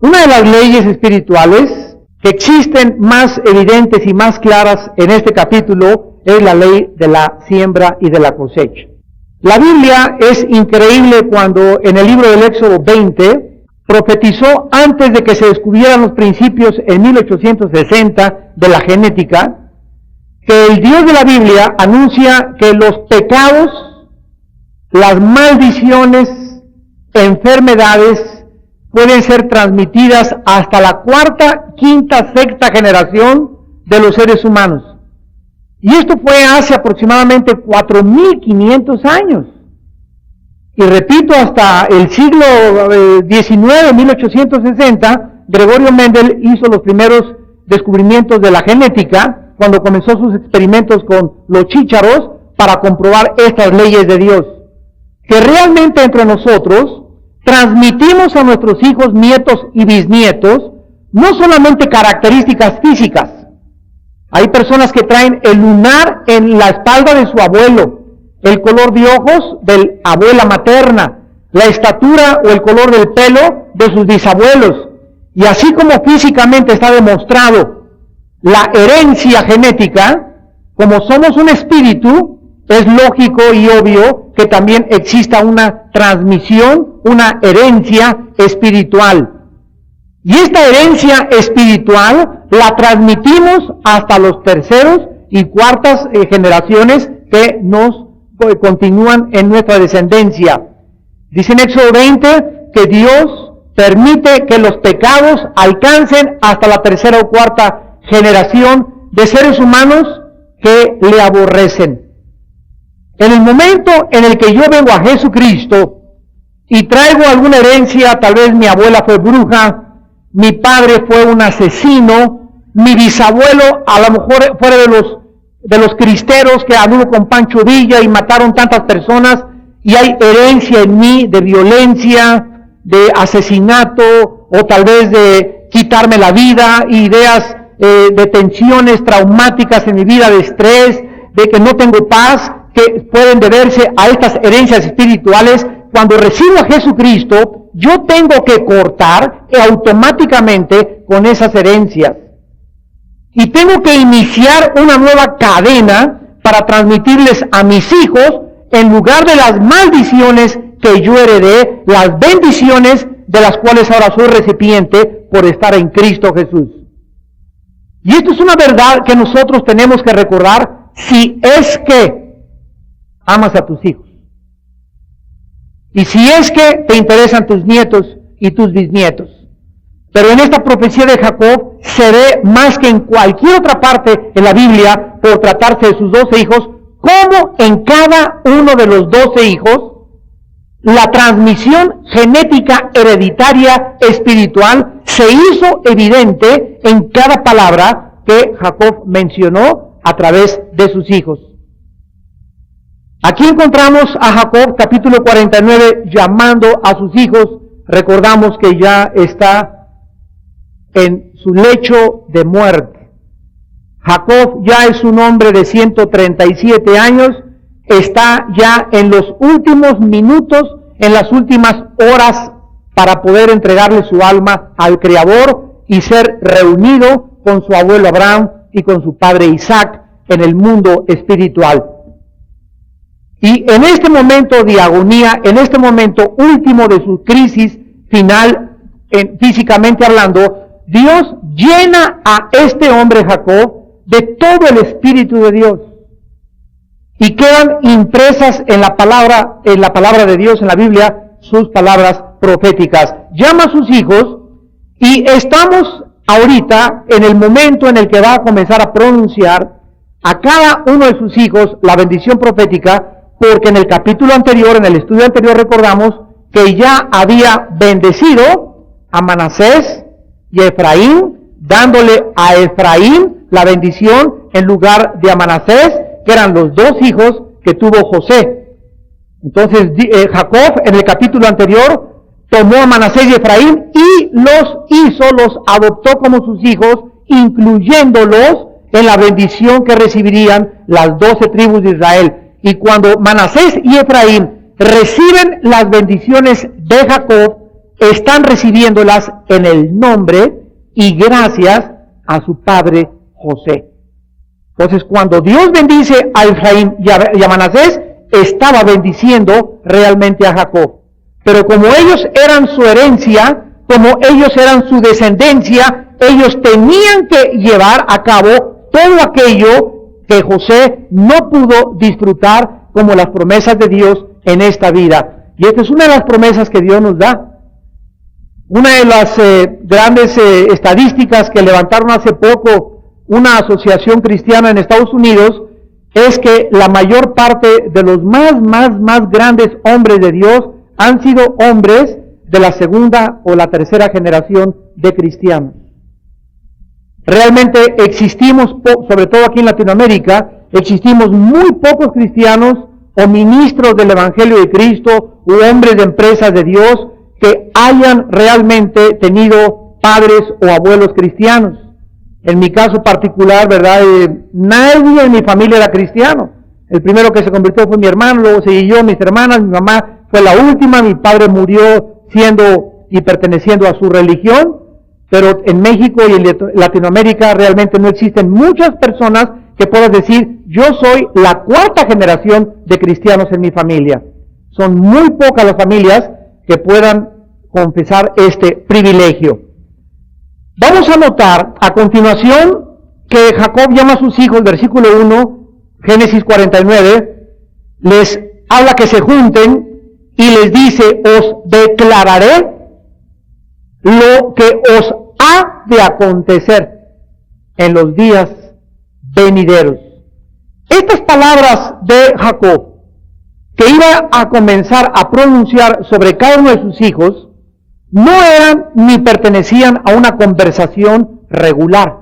Una de las leyes espirituales que existen más evidentes y más claras en este capítulo es la ley de la siembra y de la cosecha. La Biblia es increíble cuando en el libro del Éxodo 20 profetizó antes de que se descubrieran los principios en 1860 de la genética, que el Dios de la Biblia anuncia que los pecados, las maldiciones, enfermedades, pueden ser transmitidas hasta la cuarta, quinta, sexta generación de los seres humanos. Y esto fue hace aproximadamente 4.500 años. Y repito, hasta el siglo XIX, 1860, Gregorio Mendel hizo los primeros descubrimientos de la genética, cuando comenzó sus experimentos con los chícharos para comprobar estas leyes de Dios. Que realmente entre nosotros transmitimos a nuestros hijos, nietos y bisnietos no solamente características físicas. Hay personas que traen el lunar en la espalda de su abuelo, el color de ojos de la abuela materna, la estatura o el color del pelo de sus bisabuelos. Y así como físicamente está demostrado la herencia genética, como somos un espíritu, es lógico y obvio que también exista una transmisión, una herencia espiritual. Y esta herencia espiritual la transmitimos hasta los terceros y cuartas generaciones que nos continúan en nuestra descendencia. Dice en Éxodo 20 que Dios permite que los pecados alcancen hasta la tercera o cuarta generación de seres humanos que le aborrecen. En el momento en el que yo vengo a Jesucristo y traigo alguna herencia, tal vez mi abuela fue bruja, mi padre fue un asesino, mi bisabuelo a lo mejor fuera de los cristeros que anduvo con Pancho Villa y mataron tantas personas, y hay herencia en mí de violencia, de asesinato, o tal vez de quitarme la vida, ideas de tensiones traumáticas en mi vida, de estrés, de que no tengo paz, que pueden deberse a estas herencias espirituales. Cuando recibo a Jesucristo, yo tengo que cortar automáticamente con esas herencias. Y tengo que iniciar una nueva cadena para transmitirles a mis hijos, en lugar de las maldiciones que yo heredé, las bendiciones de las cuales ahora soy recipiente por estar en Cristo Jesús. Y esto es una verdad que nosotros tenemos que recordar si es que amas a tus hijos. Y si es que te interesan tus nietos y tus bisnietos. Pero en esta profecía de Jacob se ve más que en cualquier otra parte en la Biblia, por tratarse de sus 12 hijos, cómo en cada uno de los 12 hijos la transmisión genética hereditaria espiritual se hizo evidente en cada palabra que Jacob mencionó a través de sus hijos. Aquí encontramos a Jacob, capítulo 49, llamando a sus hijos. Recordamos que ya está en su lecho de muerte. Jacob ya es un hombre de 137 años, está ya en los últimos minutos, en las últimas horas, para poder entregarle su alma al Creador y ser reunido con su abuelo Abraham y con su padre Isaac en el mundo espiritual. Y en este momento de agonía, en este momento último de su crisis final, físicamente hablando, Dios llena a este hombre Jacob de todo el Espíritu de Dios. Y quedan impresas en la palabra de Dios, en la Biblia, sus palabras proféticas. Llama a sus hijos y estamos ahorita en el momento en el que va a comenzar a pronunciar a cada uno de sus hijos la bendición profética, porque en el capítulo anterior, en el estudio anterior, recordamos que ya había bendecido a Manasés, y a Efraín, dándole a Efraín la bendición en lugar de a Manasés, que eran los dos hijos que tuvo José. Entonces Jacob en el capítulo anterior tomó a Manasés y Efraín y los adoptó como sus hijos, incluyéndolos en la bendición que recibirían las 12 tribus de Israel. Y cuando Manasés y Efraín reciben las bendiciones de Jacob, están recibiéndolas en el nombre y gracias a su padre José. Entonces, cuando Dios bendice a Efraín y a Manasés, estaba bendiciendo realmente a Jacob. Pero como ellos eran su herencia, como ellos eran su descendencia, ellos tenían que llevar a cabo todo aquello que José no pudo disfrutar como las promesas de Dios en esta vida. Y esta es una de las promesas que Dios nos da. Una de las grandes estadísticas que levantaron hace poco una asociación cristiana en Estados Unidos es que la mayor parte de los más grandes hombres de Dios han sido hombres de la segunda o la tercera generación de cristianos. Realmente existimos, sobre todo aquí en Latinoamérica, existimos muy pocos cristianos o ministros del Evangelio de Cristo u hombres de empresas de Dios que hayan realmente tenido padres o abuelos cristianos. En mi caso particular, ¿verdad? Nadie en mi familia era cristiano. El primero que se convirtió fue mi hermano, luego seguí yo, mis hermanas, mi mamá fue la última, mi padre murió siendo y perteneciendo a su religión, pero en México y en Latinoamérica realmente no existen muchas personas que puedan decir, yo soy la cuarta generación de cristianos en mi familia. Son muy pocas las familias que puedan confesar este privilegio. Vamos a notar a continuación que Jacob llama a sus hijos, versículo 1, Génesis 49, les habla que se junten y les dice, os declararé lo que os ha de acontecer en los días venideros. Estas palabras de Jacob, que iba a comenzar a pronunciar sobre cada uno de sus hijos, no eran ni pertenecían a una conversación regular,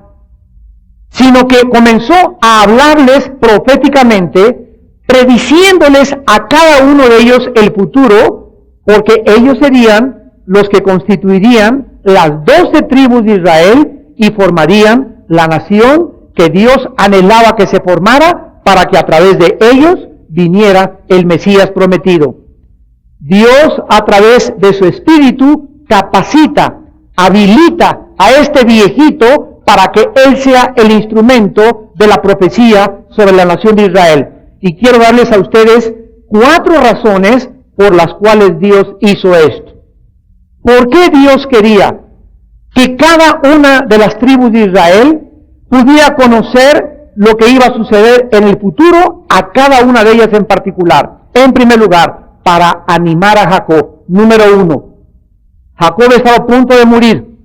sino que comenzó a hablarles proféticamente, prediciéndoles a cada uno de ellos el futuro, porque ellos serían los que constituirían las 12 tribus de Israel y formarían la nación que Dios anhelaba que se formara para que a través de ellos viniera el Mesías prometido. Dios, a través de su Espíritu, capacita, habilita a este viejito para que él sea el instrumento de la profecía sobre la nación de Israel. Y quiero darles a ustedes 4 razones por las cuales Dios hizo esto. ¿Por qué Dios quería que cada una de las tribus de Israel pudiera conocer lo que iba a suceder en el futuro a cada una de ellas en particular? En primer lugar, para animar a Jacob. Número 1. Jacob estaba a punto de morir.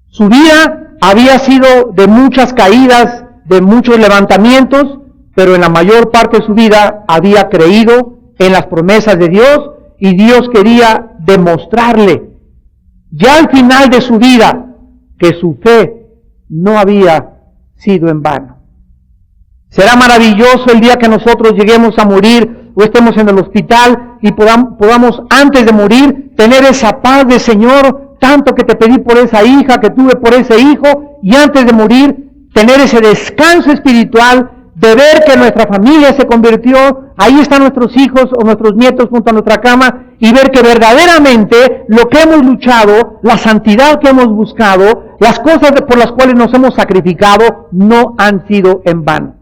Su vida había sido de muchas caídas, de muchos levantamientos, pero en la mayor parte de su vida había creído en las promesas de Dios y Dios quería demostrarle, ya al final de su vida, que su fe no había sido en vano. Será maravilloso el día que nosotros lleguemos a morir o estemos en el hospital y podamos antes de morir tener esa paz de Señor, tanto que te pedí por esa hija, que tuve por ese hijo, y antes de morir tener ese descanso espiritual de ver que nuestra familia se convirtió, ahí están nuestros hijos o nuestros nietos junto a nuestra cama, y ver que verdaderamente lo que hemos luchado, la santidad que hemos buscado, las cosas por las cuales nos hemos sacrificado, no han sido en vano.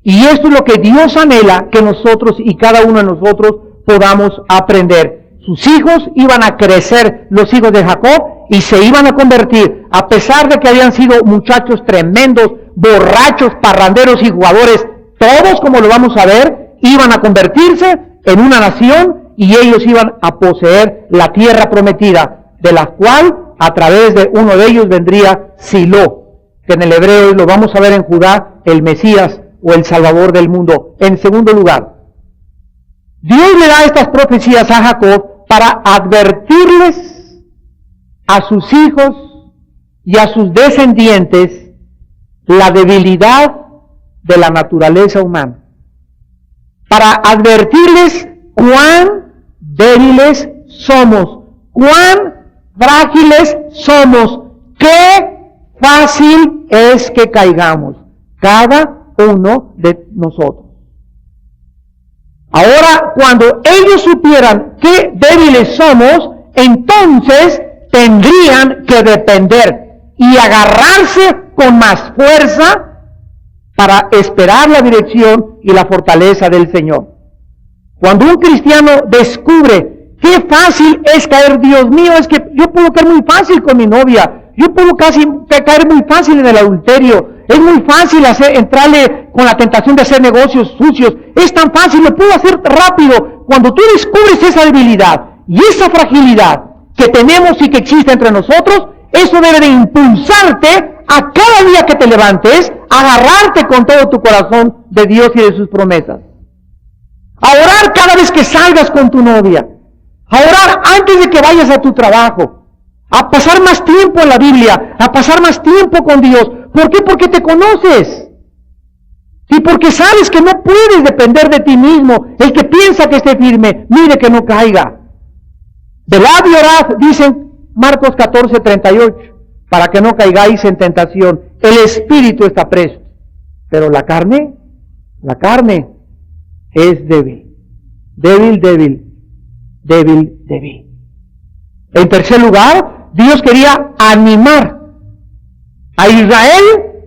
Y esto es lo que Dios anhela que nosotros y cada uno de nosotros podamos aprender. Sus hijos iban a crecer, los hijos de Jacob, y se iban a convertir, a pesar de que habían sido muchachos tremendos, borrachos, parranderos y jugadores, todos, como lo vamos a ver, iban a convertirse en una nación y ellos iban a poseer la tierra prometida, de la cual a través de uno de ellos vendría Silo, que en el hebreo lo vamos a ver en Judá, el Mesías o el Salvador del mundo. En segundo lugar, Dios le da estas profecías a Jacob para advertirles a sus hijos y a sus descendientes la debilidad de la naturaleza humana, para advertirles cuán débiles somos, cuán frágiles somos, qué fácil es que caigamos, cada uno de nosotros. Ahora, cuando ellos supieran qué débiles somos, entonces tendrían que depender y agarrarse con más fuerza para esperar la dirección y la fortaleza del Señor. Cuando un cristiano descubre qué fácil es caer, Dios mío, es que yo puedo caer muy fácil con mi novia, yo puedo caer muy fácil en el adulterio, es muy fácil entrarle con la tentación de hacer negocios sucios, es tan fácil, lo puedo hacer rápido. Cuando tú descubres esa debilidad y esa fragilidad que tenemos y que existe entre nosotros, eso debe de impulsarte a cada día que te levantes, agarrarte con todo tu corazón de Dios y de sus promesas. A orar cada vez que salgas con tu novia. A orar antes de que vayas a tu trabajo. A pasar más tiempo en la Biblia. A pasar más tiempo con Dios. ¿Por qué? Porque te conoces. Y porque sabes que no puedes depender de ti mismo. El que piensa que esté firme, mire que no caiga. Velad y orad, dicen Marcos 14:38, para que no caigáis en tentación. El espíritu está presto, pero la carne es débil. Débil. En tercer lugar, Dios quería animar a Israel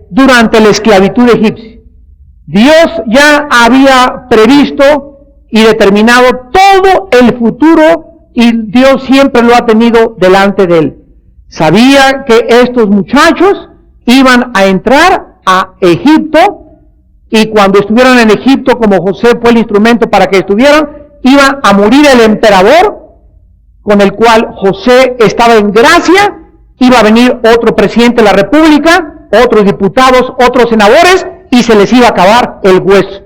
durante la esclavitud egipcia. Dios ya había previsto y determinado todo el futuro y Dios siempre lo ha tenido delante de él. Sabía que estos muchachos iban a entrar a Egipto y cuando estuvieran en Egipto, como José fue el instrumento para que estuvieran, iba a morir el emperador con el cual José estaba en gracia, iba a venir otro presidente de la república, otros diputados, otros senadores, y se les iba a acabar el hueso.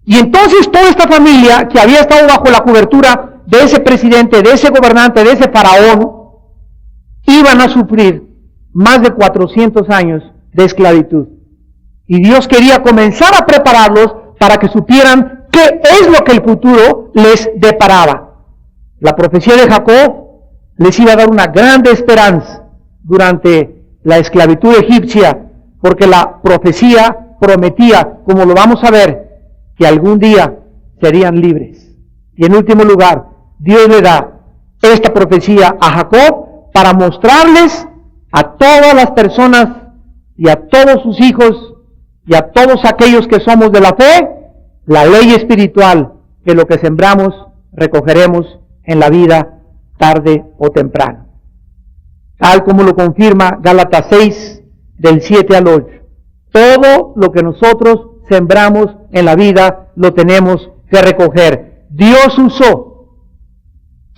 Y entonces toda esta familia que había estado bajo la cobertura de ese presidente, de ese gobernante, de ese faraón, iban a sufrir más de 400 años de esclavitud. Y Dios quería comenzar a prepararlos para que supieran qué es lo que el futuro les deparaba. La profecía de Jacob les iba a dar una grande esperanza durante la esclavitud egipcia, porque la profecía prometía, como lo vamos a ver, que algún día serían libres. Y en último lugar, Dios le da esta profecía a Jacob para mostrarles a todas las personas y a todos sus hijos y a todos aquellos que somos de la fe, la ley espiritual, que lo que sembramos, recogeremos en la vida, tarde o temprano. Tal como lo confirma Gálatas 6, del 7 al 8. Todo lo que nosotros sembramos en la vida, lo tenemos que recoger. Dios usó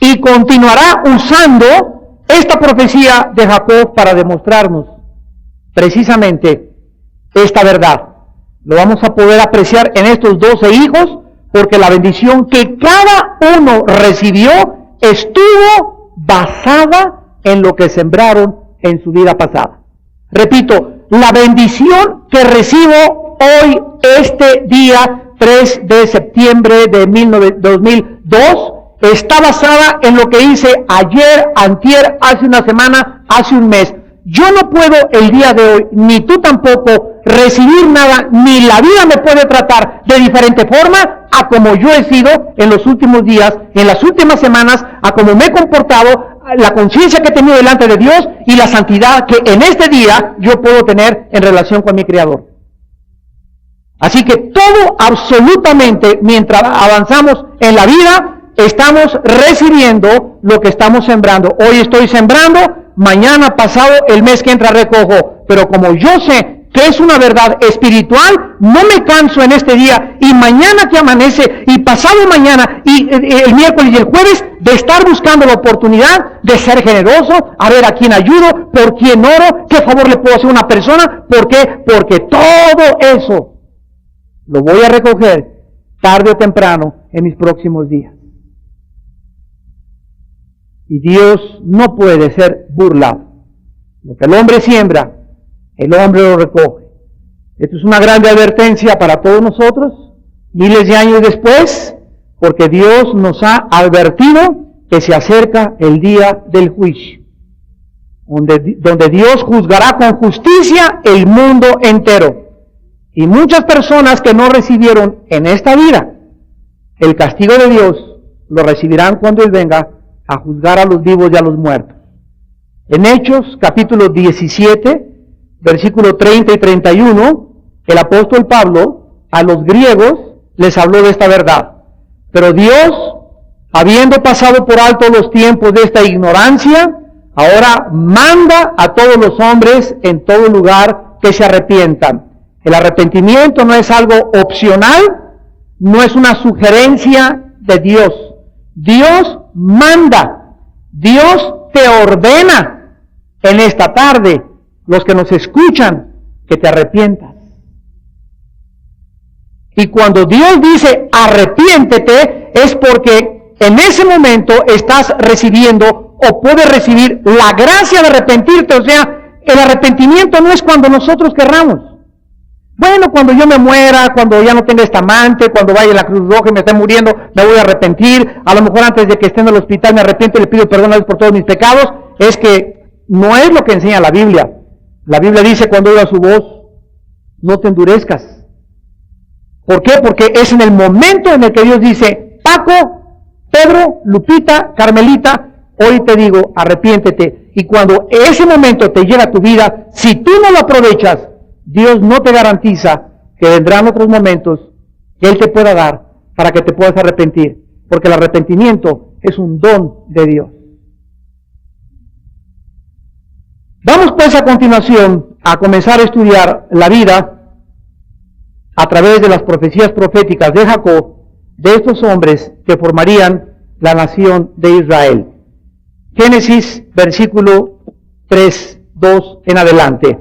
y continuará usando esta profecía de Jacob para demostrarnos precisamente esta verdad. Lo vamos a poder apreciar en estos 12 hijos, porque la bendición que cada uno recibió estuvo basada en lo que sembraron en su vida pasada. Repito, la bendición que recibo hoy, este día 3 de septiembre de 2002, está basada en lo que hice ayer, antier, hace una semana, hace un mes. Yo no puedo el día de hoy, ni tú tampoco, recibir nada, ni la vida me puede tratar de diferente forma a como yo he sido en los últimos días, en las últimas semanas, a como me he comportado, la conciencia que he tenido delante de Dios y la santidad que en este día yo puedo tener en relación con mi Creador. Así que todo, absolutamente, mientras avanzamos en la vida, estamos recibiendo lo que estamos sembrando. Hoy estoy sembrando, mañana, pasado, el mes que entra recojo. Pero como yo sé que es una verdad espiritual, no me canso en este día y mañana que amanece y pasado mañana y el miércoles y el jueves de estar buscando la oportunidad de ser generoso, a ver a quién ayudo, por quién oro, qué favor le puedo hacer a una persona. ¿Por qué? Porque todo eso lo voy a recoger tarde o temprano en mis próximos días. y Dios no puede ser burlado. Lo que el hombre siembra, el hombre lo recoge. Esto es una grande advertencia para todos nosotros, miles de años después, porque Dios nos ha advertido que se acerca el día del juicio, donde Dios juzgará con justicia el mundo entero. Y muchas personas que no recibieron en esta vida el castigo de Dios, lo recibirán cuando Él venga a juzgar a los vivos y a los muertos. En Hechos, capítulo 17, versículo 30 y 31, el apóstol Pablo a los griegos les habló de esta verdad. Pero Dios, habiendo pasado por alto los tiempos de esta ignorancia, ahora manda a todos los hombres en todo lugar que se arrepientan. El arrepentimiento no es algo opcional, no es una sugerencia de Dios. Dios manda, Dios te ordena en esta tarde, los que nos escuchan, que te arrepientas. Y cuando Dios dice arrepiéntete, es porque en ese momento estás recibiendo o puedes recibir la gracia de arrepentirte. O sea, el arrepentimiento no es cuando nosotros querramos. Bueno, cuando yo me muera, cuando ya no tenga esta amante, cuando vaya a la Cruz Roja y me esté muriendo, me voy a arrepentir. A lo mejor antes de que esté en el hospital me arrepiento y le pido perdón a Dios por todos mis pecados. Es que no es lo que enseña la Biblia. La Biblia dice, cuando oigas su voz, no te endurezcas. ¿Por qué? Porque es en el momento en el que Dios dice, Paco, Pedro, Lupita, Carmelita, hoy te digo, arrepiéntete. Y cuando ese momento te llega a tu vida, si tú no lo aprovechas, Dios no te garantiza que vendrán otros momentos que Él te pueda dar para que te puedas arrepentir. Porque el arrepentimiento es un don de Dios. Vamos pues a continuación a comenzar a estudiar la vida a través de las profecías proféticas de Jacob, de estos hombres que formarían la nación de Israel. Génesis, versículo 3, 2 en adelante.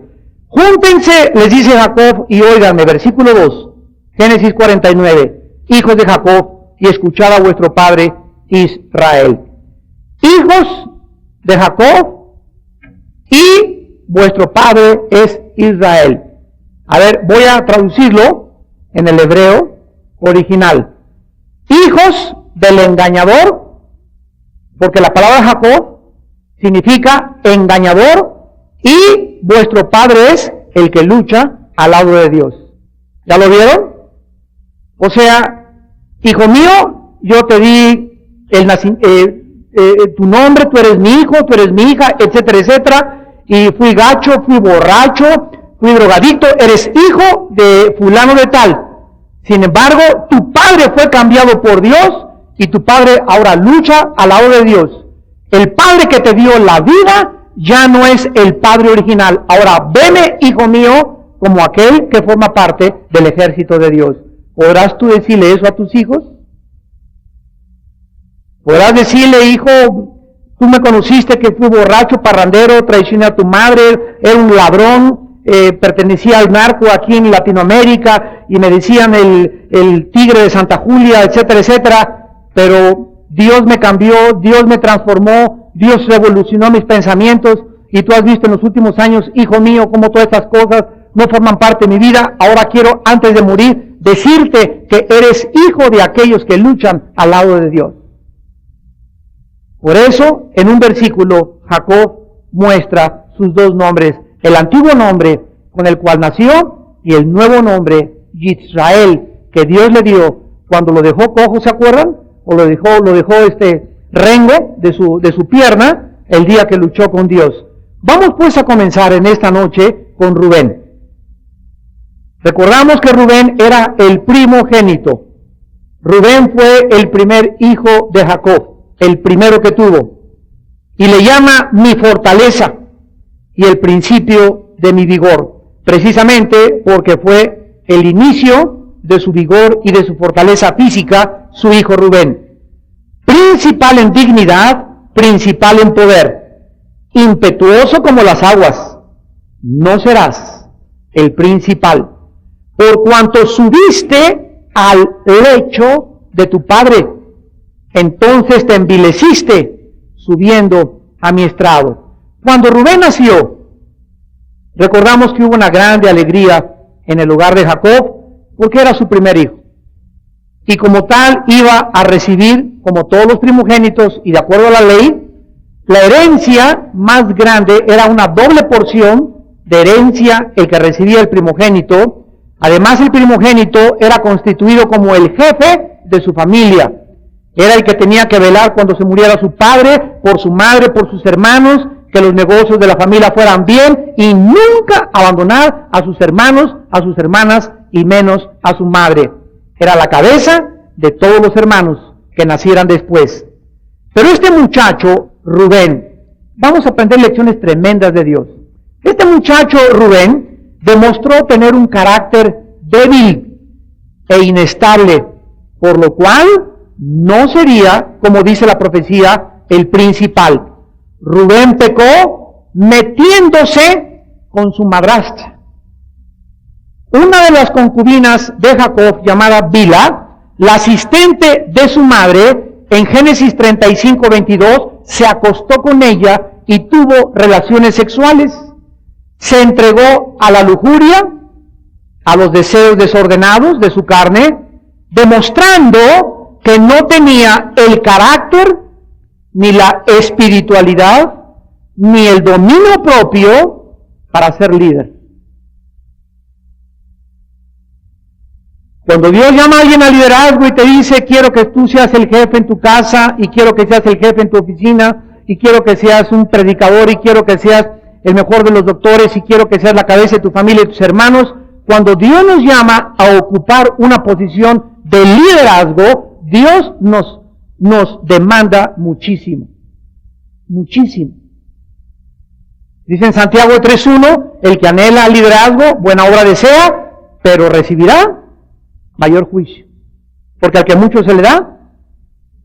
Júntense, les dice Jacob, y óiganme, versículo 2, Génesis 49, hijos de Jacob, y escuchad a vuestro padre Israel. Hijos de Jacob, y vuestro padre es Israel. A ver, voy a traducirlo en el hebreo original. Hijos del engañador, porque la palabra Jacob significa engañador, y vuestro padre es el que lucha al lado de Dios. ¿Ya lo vieron? O sea, hijo mío, yo te di tu nombre, tú eres mi hijo, tú eres mi hija, etcétera, etcétera, y fui gacho, fui borracho, fui drogadicto, eres hijo de fulano de tal. Sin embargo, tu padre fue cambiado por Dios y tu padre ahora lucha al lado de Dios. El padre que te dio la vida ya no es el padre original. Ahora, veme, hijo mío, como aquel que forma parte del ejército de Dios. ¿Podrás tú decirle eso a tus hijos? ¿Podrás decirle, hijo, tú me conociste que fui borracho, parrandero, traicioné a tu madre, era un ladrón, pertenecía al narco aquí en Latinoamérica y me decían el tigre de Santa Julia, etcétera, etcétera, pero Dios me cambió, Dios me transformó, Dios revolucionó mis pensamientos y tú has visto en los últimos años, hijo mío, cómo todas estas cosas no forman parte de mi vida? Ahora quiero, antes de morir, decirte que eres hijo de aquellos que luchan al lado de Dios. Por eso, en un versículo, Jacob muestra sus dos nombres, el antiguo nombre con el cual nació y el nuevo nombre, Israel, que Dios le dio cuando lo dejó cojo, ¿se acuerdan? O lo dejó rengo de su pierna el día que luchó con Dios. Vamos pues a comenzar en esta noche con Rubén. Recordamos que Rubén era el primogénito. Rubén fue el primer hijo de Jacob, el primero que tuvo. Y le llama mi fortaleza y el principio de mi vigor, precisamente porque fue el inicio de su vigor y de su fortaleza física, su hijo Rubén. Principal en dignidad, principal en poder, impetuoso como las aguas, no serás el principal, por cuanto subiste al lecho de tu padre, entonces te envileciste subiendo a mi estrado. Cuando Rubén nació, recordamos que hubo una grande alegría en el hogar de Jacob, porque era su primer hijo. Y como tal iba a recibir, como todos los primogénitos, y de acuerdo a la ley, la herencia más grande era una doble porción de herencia el que recibía el primogénito. Además, el primogénito era constituido como el jefe de su familia. Era el que tenía que velar cuando se muriera su padre, por su madre, por sus hermanos, que los negocios de la familia fueran bien, y nunca abandonar a sus hermanos, a sus hermanas, y menos a su madre. Era la cabeza de todos los hermanos que nacieran después. Pero este muchacho, Rubén, vamos a aprender lecciones tremendas de Dios. Este muchacho, Rubén, demostró tener un carácter débil e inestable, por lo cual no sería, como dice la profecía, el principal. Rubén pecó metiéndose con su madrastra. Una de las concubinas de Jacob, llamada Bila, la asistente de su madre, en Génesis 35:22, se acostó con ella y tuvo relaciones sexuales. Se entregó a la lujuria, a los deseos desordenados de su carne, demostrando que no tenía el carácter, ni la espiritualidad, ni el dominio propio para ser líder. Cuando Dios llama a alguien al liderazgo y te dice, quiero que tú seas el jefe en tu casa, y quiero que seas el jefe en tu oficina, y quiero que seas un predicador, y quiero que seas el mejor de los doctores, y quiero que seas la cabeza de tu familia y tus hermanos, cuando Dios nos llama a ocupar una posición de liderazgo, Dios nos demanda muchísimo, muchísimo. Dice en Santiago 3:1, el que anhela el liderazgo, buena obra desea, pero recibirá mayor juicio. Porque al que mucho se le da,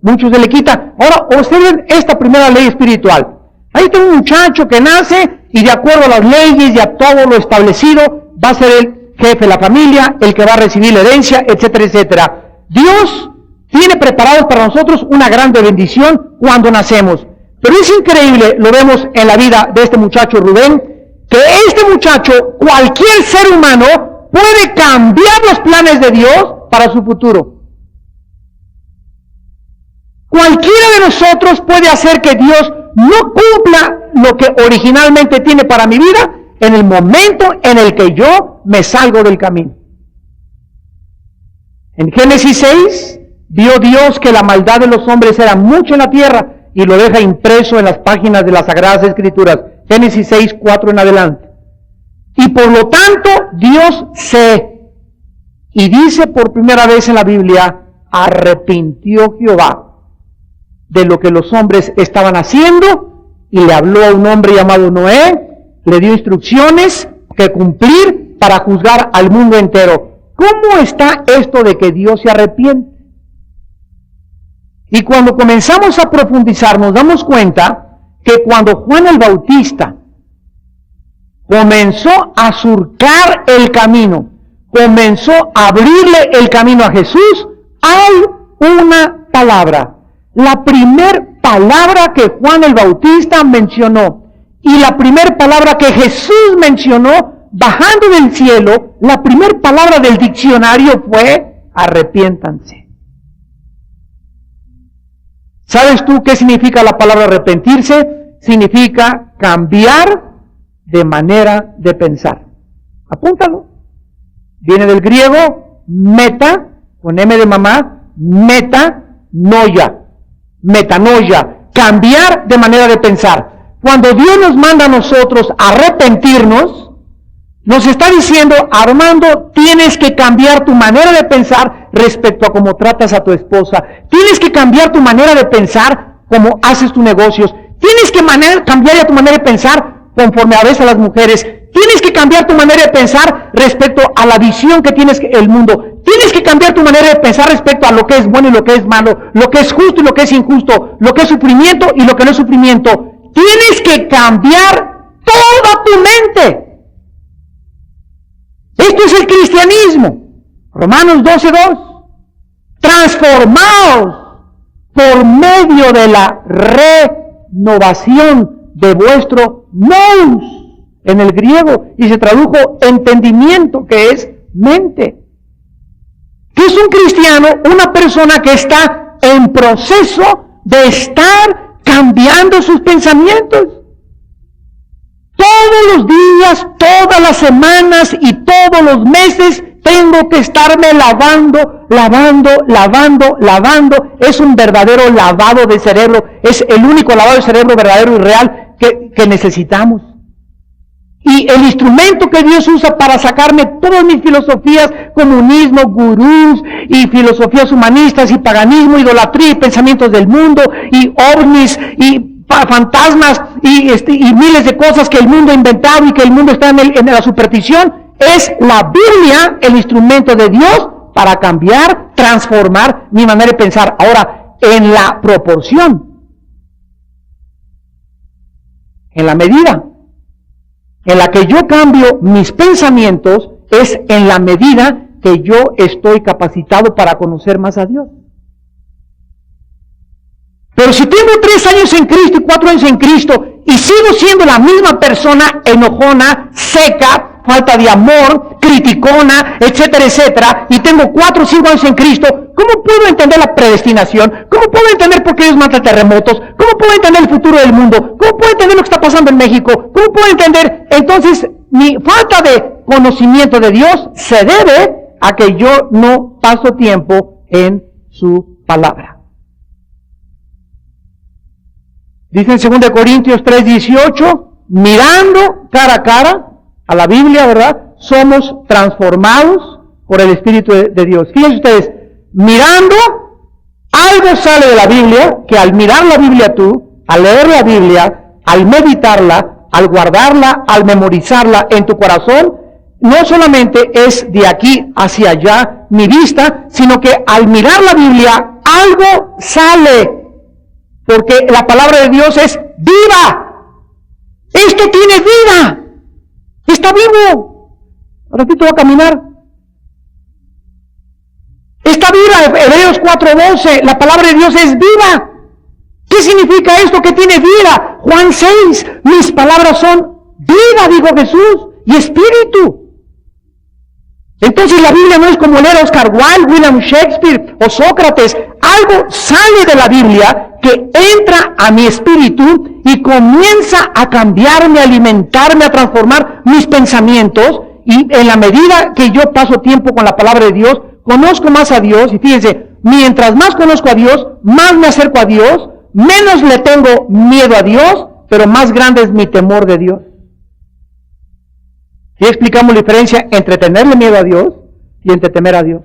mucho se le quita. Ahora, observen esta primera ley espiritual. Ahí está un muchacho que nace y de acuerdo a las leyes y a todo lo establecido, va a ser el jefe de la familia, el que va a recibir la herencia, etcétera, etcétera. Dios tiene preparado para nosotros una grande bendición cuando nacemos. Pero es increíble, lo vemos en la vida de este muchacho Rubén, que este muchacho, cualquier ser humano, puede cambiar los planes de Dios para su futuro. Cualquiera de nosotros puede hacer que Dios no cumpla lo que originalmente tiene para mi vida en el momento en el que yo me salgo del camino. En Génesis 6, vio Dios que la maldad de los hombres era mucho en la tierra y lo deja impreso en las páginas de las Sagradas Escrituras. Génesis 6, 4 en adelante. Y por lo tanto, Dios y dice por primera vez en la Biblia, arrepintió Jehová de lo que los hombres estaban haciendo y le habló a un hombre llamado Noé, le dio instrucciones que cumplir para juzgar al mundo entero. ¿Cómo está esto de que Dios se arrepiente? Y cuando comenzamos a profundizar nos damos cuenta que cuando Juan el Bautista comenzó a surcar el camino, comenzó a abrirle el camino a Jesús, hay una palabra, la primer palabra que Juan el Bautista mencionó, y la primer palabra que Jesús mencionó, bajando del cielo, la primer palabra del diccionario fue, arrepiéntanse. ¿Sabes tú qué significa la palabra arrepentirse? Significa cambiar de manera de pensar. Apúntalo. Viene del griego meta, con M de mamá, metanoia, cambiar de manera de pensar. Cuando Dios nos manda a nosotros arrepentirnos, nos está diciendo, Armando, tienes que cambiar tu manera de pensar respecto a cómo tratas a tu esposa. Tienes que cambiar tu manera de pensar cómo haces tus negocios. Tienes que cambiar tu manera de pensar conforme a veces a las mujeres. Tienes que cambiar tu manera de pensar respecto a la visión que tienes del mundo. Tienes que cambiar tu manera de pensar respecto a lo que es bueno y lo que es malo, lo que es justo y lo que es injusto, lo que es sufrimiento y lo que no es sufrimiento. Tienes que cambiar toda tu mente. Esto es el cristianismo. Romanos 12:2. Transformaos por medio de la renovación de vuestro nous en el griego, y se tradujo entendimiento, que es mente. ¿Qué es un cristiano? Una persona que está en proceso de estar cambiando sus pensamientos. Todos los días, todas las semanas y todos los meses tengo que estarme lavando. Es un verdadero lavado de cerebro. Es el único lavado de cerebro verdadero y real que necesitamos. Y el instrumento que Dios usa para sacarme todas mis filosofías, comunismo, gurús, y filosofías humanistas, y paganismo, idolatría, y pensamientos del mundo, y ovnis, y fantasmas, y miles de cosas que el mundo ha inventado y que el mundo está en la superstición, es la Biblia el instrumento de Dios para cambiar, transformar mi manera de pensar. Ahora, en la proporción, en la medida en la que yo cambio mis pensamientos, es en la medida que yo estoy capacitado para conocer más a Dios. Pero si tengo 3 años en Cristo y 4 años en Cristo, y sigo siendo la misma persona enojona, seca, falta de amor, criticona, etcétera, etcétera, y tengo 4 o 5 años en Cristo, ¿cómo puedo entender la predestinación? ¿Cómo puedo entender por qué Dios mata terremotos? ¿Cómo puedo entender el futuro del mundo? ¿Cómo puedo entender lo que está pasando en México? ¿Cómo puedo entender? Entonces, mi falta de conocimiento de Dios se debe a que yo no paso tiempo en su palabra. Dice en 2 Corintios 3:18, mirando cara a cara a la Biblia, ¿verdad? Somos transformados por el Espíritu de Dios. Fíjense ustedes, mirando, algo sale de la Biblia, que al mirar la Biblia tú, al leer la Biblia, al meditarla, al guardarla, al memorizarla en tu corazón, no solamente es de aquí hacia allá mi vista, sino que al mirar la Biblia, algo sale. Porque la palabra de Dios es viva. Esto tiene vida. Está vivo. Ahora sí te va a caminar. Está viva. Hebreos 4:12. La palabra de Dios es viva. ¿Qué significa esto? Que tiene vida. Juan 6. Mis palabras son vida, dijo Jesús, y espíritu. Entonces la Biblia no es como leer a Oscar Wilde, William Shakespeare o Sócrates. Algo sale de la Biblia que entra a mi espíritu y comienza a cambiarme, a alimentarme, a transformar mis pensamientos. Y en la medida que yo paso tiempo con la palabra de Dios, conozco más a Dios. Y fíjense, mientras más conozco a Dios, más me acerco a Dios, menos le tengo miedo a Dios, pero más grande es mi temor de Dios. Y explicamos la diferencia entre tenerle miedo a Dios y entre temer a Dios.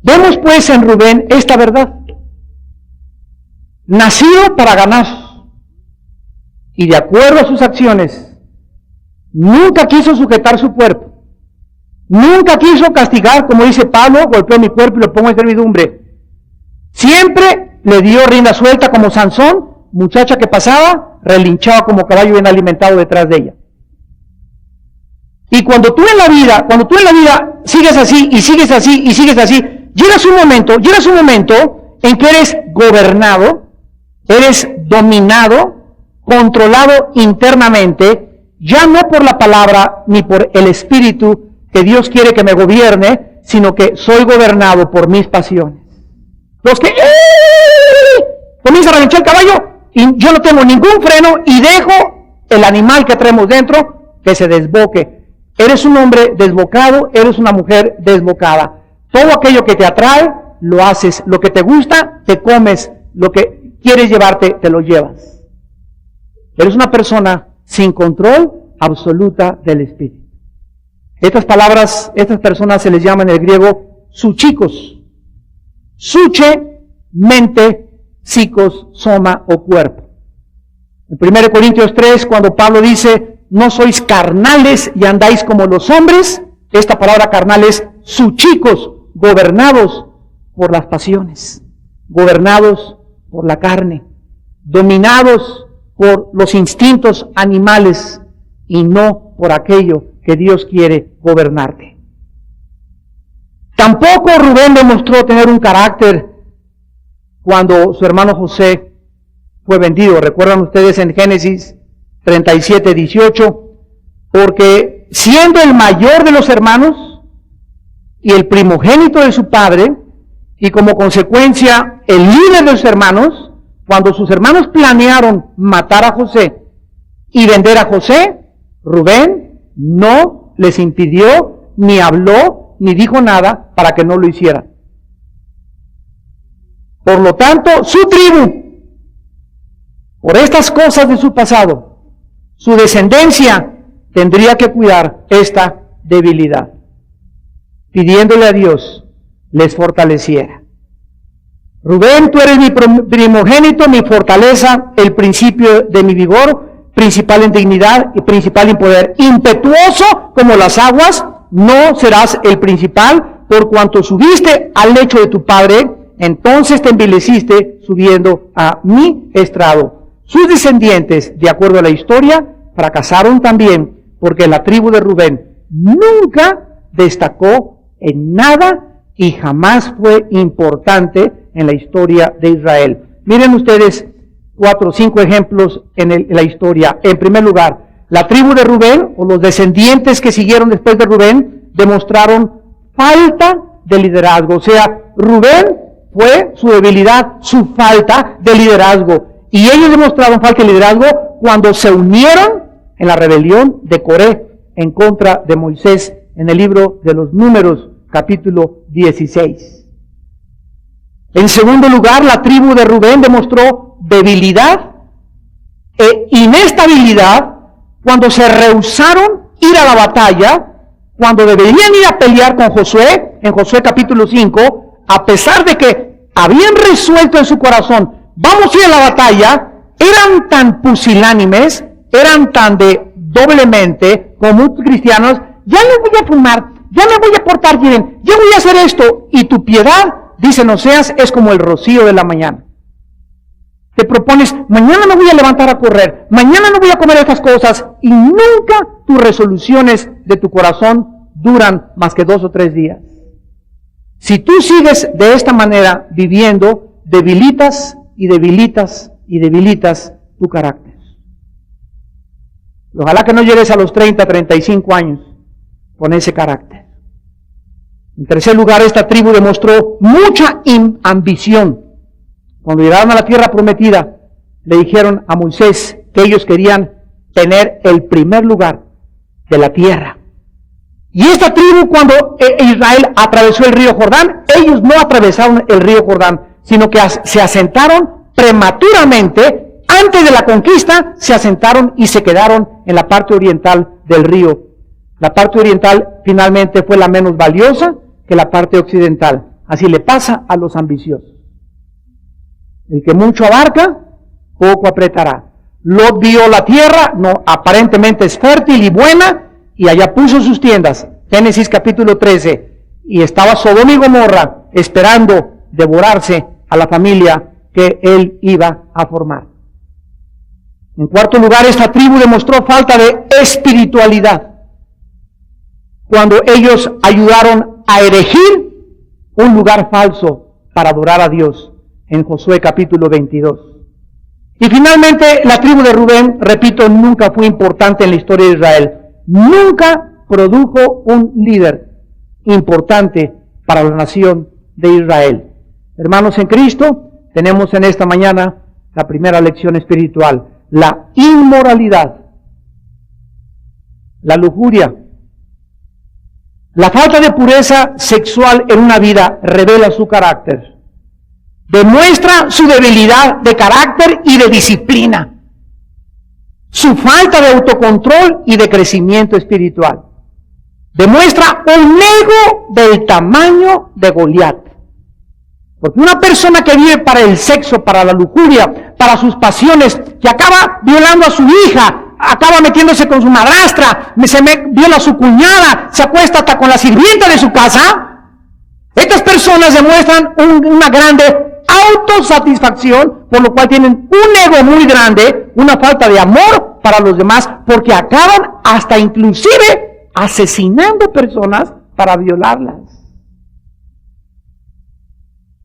Vemos pues en Rubén esta verdad. Nacido para ganar, y de acuerdo a sus acciones, nunca quiso sujetar su cuerpo, nunca quiso castigar, como dice Pablo, golpeó mi cuerpo y lo pongo en servidumbre. Siempre le dio rienda suelta como Sansón, muchacha que pasaba, relinchaba como caballo bien alimentado detrás de ella. Y cuando tú en la vida sigues así, y sigues así, y sigues así, llegas un momento en que eres gobernado, eres dominado, controlado internamente, ya no por la palabra ni por el Espíritu que Dios quiere que me gobierne, sino que soy gobernado por mis pasiones. Los que comienza a relinchar el caballo y yo no tengo ningún freno y dejo el animal que traemos dentro que se desboque. Eres un hombre desbocado, eres una mujer desbocada. Todo aquello que te atrae, lo haces. Lo que te gusta, te comes. Lo que quieres llevarte, te lo llevas. Eres una persona sin control absoluta del espíritu. Estas personas se les llama en el griego suchicos. Suche, mente, psicos, soma o cuerpo. En 1 Corintios 3, cuando Pablo dice, no sois carnales y andáis como los hombres, esta palabra carnal es suchicos, gobernados por las pasiones, gobernados por la carne, dominados por los instintos animales y no por aquello que Dios quiere gobernarte. Tampoco Rubén demostró tener un carácter cuando su hermano José fue vendido. Recuerdan ustedes en Génesis 37:18, porque siendo el mayor de los hermanos y el primogénito de su padre, y como consecuencia el líder de sus hermanos, cuando sus hermanos planearon matar a José y vender a José, Rubén no les impidió, ni habló, ni dijo nada para que no lo hicieran. Por lo tanto, su tribu, por estas cosas de su pasado, su descendencia tendría que cuidar esta debilidad, pidiéndole a Dios les fortaleciera. Rubén, tú eres mi primogénito, mi fortaleza, el principio de mi vigor, principal en dignidad y principal en poder. Impetuoso como las aguas, no serás el principal, por cuanto subiste al lecho de tu padre, entonces te envileciste subiendo a mi estrado. Sus descendientes, de acuerdo a la historia, fracasaron también, porque la tribu de Rubén nunca destacó en nada y jamás fue importante en la historia de Israel. Miren ustedes 4 o 5 ejemplos en la historia. En primer lugar, la tribu de Rubén, o los descendientes que siguieron después de Rubén, demostraron falta de liderazgo. O sea, Rubén fue su debilidad, su falta de liderazgo. Y ellos demostraron falta de liderazgo cuando se unieron en la rebelión de Coré en contra de Moisés en el libro de los Números, capítulo 16. En segundo lugar, la tribu de Rubén demostró debilidad e inestabilidad cuando se rehusaron ir a la batalla, cuando deberían ir a pelear con Josué, en Josué capítulo 5, a pesar de que habían resuelto en su corazón, vamos a ir a la batalla, eran tan pusilánimes, eran tan de doblemente, como muchos cristianos, ya no voy a fumar, ya me voy a portar bien, ya voy a hacer esto, y tu piedad, dicen Oseas, es como el rocío de la mañana. Te propones, mañana me voy a levantar a correr, mañana no voy a comer estas cosas, y nunca tus resoluciones de tu corazón duran más que 2 o 3 días. Si tú sigues de esta manera viviendo, debilitas y debilitas y debilitas tu carácter. Ojalá que no llegues a los 30, 35 años con ese carácter. En tercer lugar, esta tribu demostró mucha ambición. Cuando llegaron a la tierra prometida, le dijeron a Moisés que ellos querían tener el primer lugar de la tierra. Y esta tribu, cuando Israel atravesó el río Jordán, ellos no atravesaron el río Jordán, sino que se asentaron prematuramente. Antes de la conquista, se asentaron y se quedaron en la parte oriental del río. La parte oriental finalmente fue la menos valiosa que la parte occidental. Así le pasa a los ambiciosos. El que mucho abarca, poco apretará. Lot vio la tierra, no, aparentemente es fértil y buena, y allá puso sus tiendas. Génesis capítulo 13. Y estaba Sodoma y Gomorra esperando devorarse a la familia que él iba a formar. En cuarto lugar, esta tribu demostró falta de espiritualidad cuando ellos ayudaron a erigir un lugar falso para adorar a Dios en Josué capítulo 22. Y finalmente, la tribu de Rubén, repito, nunca fue importante en la historia de Israel. Nunca produjo un líder importante para la nación de Israel. Hermanos en Cristo, tenemos en esta mañana la primera lección espiritual. La inmoralidad, la lujuria, la falta de pureza sexual en una vida revela su carácter. Demuestra su debilidad de carácter y de disciplina. Su falta de autocontrol y de crecimiento espiritual. Demuestra un ego del tamaño de Goliat. Porque una persona que vive para el sexo, para la lujuria, para sus pasiones, que acaba violando a su hija, acaba metiéndose con su madrastra, viola a su cuñada, se acuesta hasta con la sirvienta de su casa, estas personas demuestran una grande autosatisfacción, por lo cual tienen un ego muy grande, una falta de amor para los demás, porque acaban hasta inclusive asesinando personas para violarlas.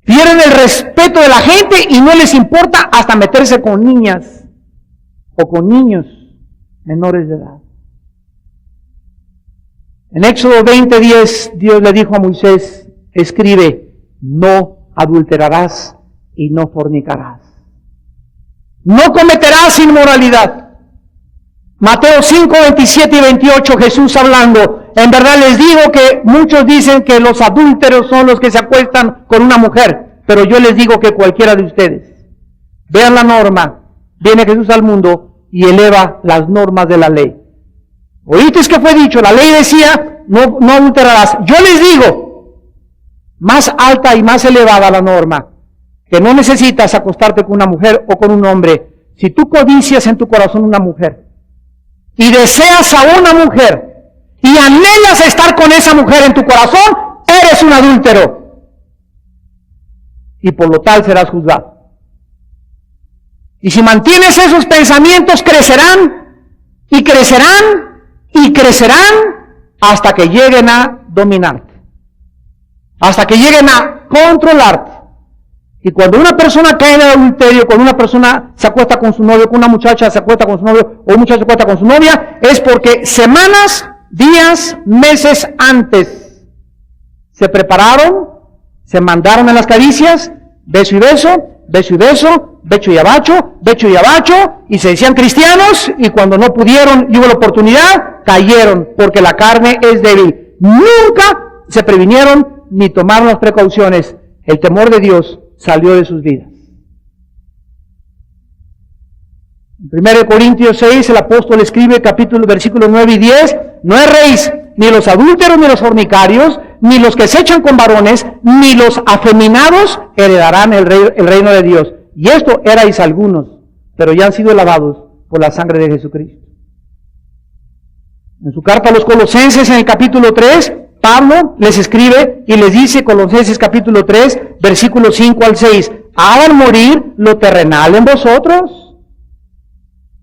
Pierden el respeto de la gente y no les importa hasta meterse con niñas o con niños menores de edad. En Éxodo 20:10, Dios le dijo a Moisés, escribe, no adulterarás y no fornicarás. No cometerás inmoralidad. Mateo 5:27 y 28, Jesús hablando, en verdad les digo que muchos dicen que los adúlteros son los que se acuestan con una mujer, pero yo les digo que cualquiera de ustedes. Vean la norma, viene Jesús al mundo y eleva las normas de la ley. Oíste que fue dicho, la ley decía, no adulterarás. Yo les digo, más alta y más elevada la norma, que no necesitas acostarte con una mujer o con un hombre. Si tú codicias en tu corazón una mujer, y deseas a una mujer, y anhelas estar con esa mujer en tu corazón, eres un adúltero. Y por lo tal serás juzgado. Y si mantienes esos pensamientos, crecerán, y crecerán, y crecerán, hasta que lleguen a dominarte. Hasta que lleguen a controlarte. Y cuando una persona cae en el adulterio, cuando una persona se acuesta con su novio, cuando una muchacha se acuesta con su novio, o un muchacho se acuesta con su novia, es porque semanas, días, meses antes se prepararon, se mandaron en las caricias, beso y beso, beso y beso, becho y abacho, y se decían cristianos, y cuando no pudieron y hubo la oportunidad, cayeron, porque la carne es débil. Nunca se previnieron ni tomaron las precauciones. El temor de Dios salió de sus vidas. En 1 Corintios 6, el apóstol escribe versículos 9 y 10, no erréis, ni los adúlteros, ni los fornicarios, ni los que se echan con varones, ni los afeminados heredarán el reino de Dios. Y esto erais algunos, pero ya han sido lavados por la sangre de Jesucristo. En su carta a los Colosenses, en el capítulo 3, Pablo les escribe y les dice, Colosenses capítulo 3, versículos 5 al 6, hagan morir lo terrenal en vosotros,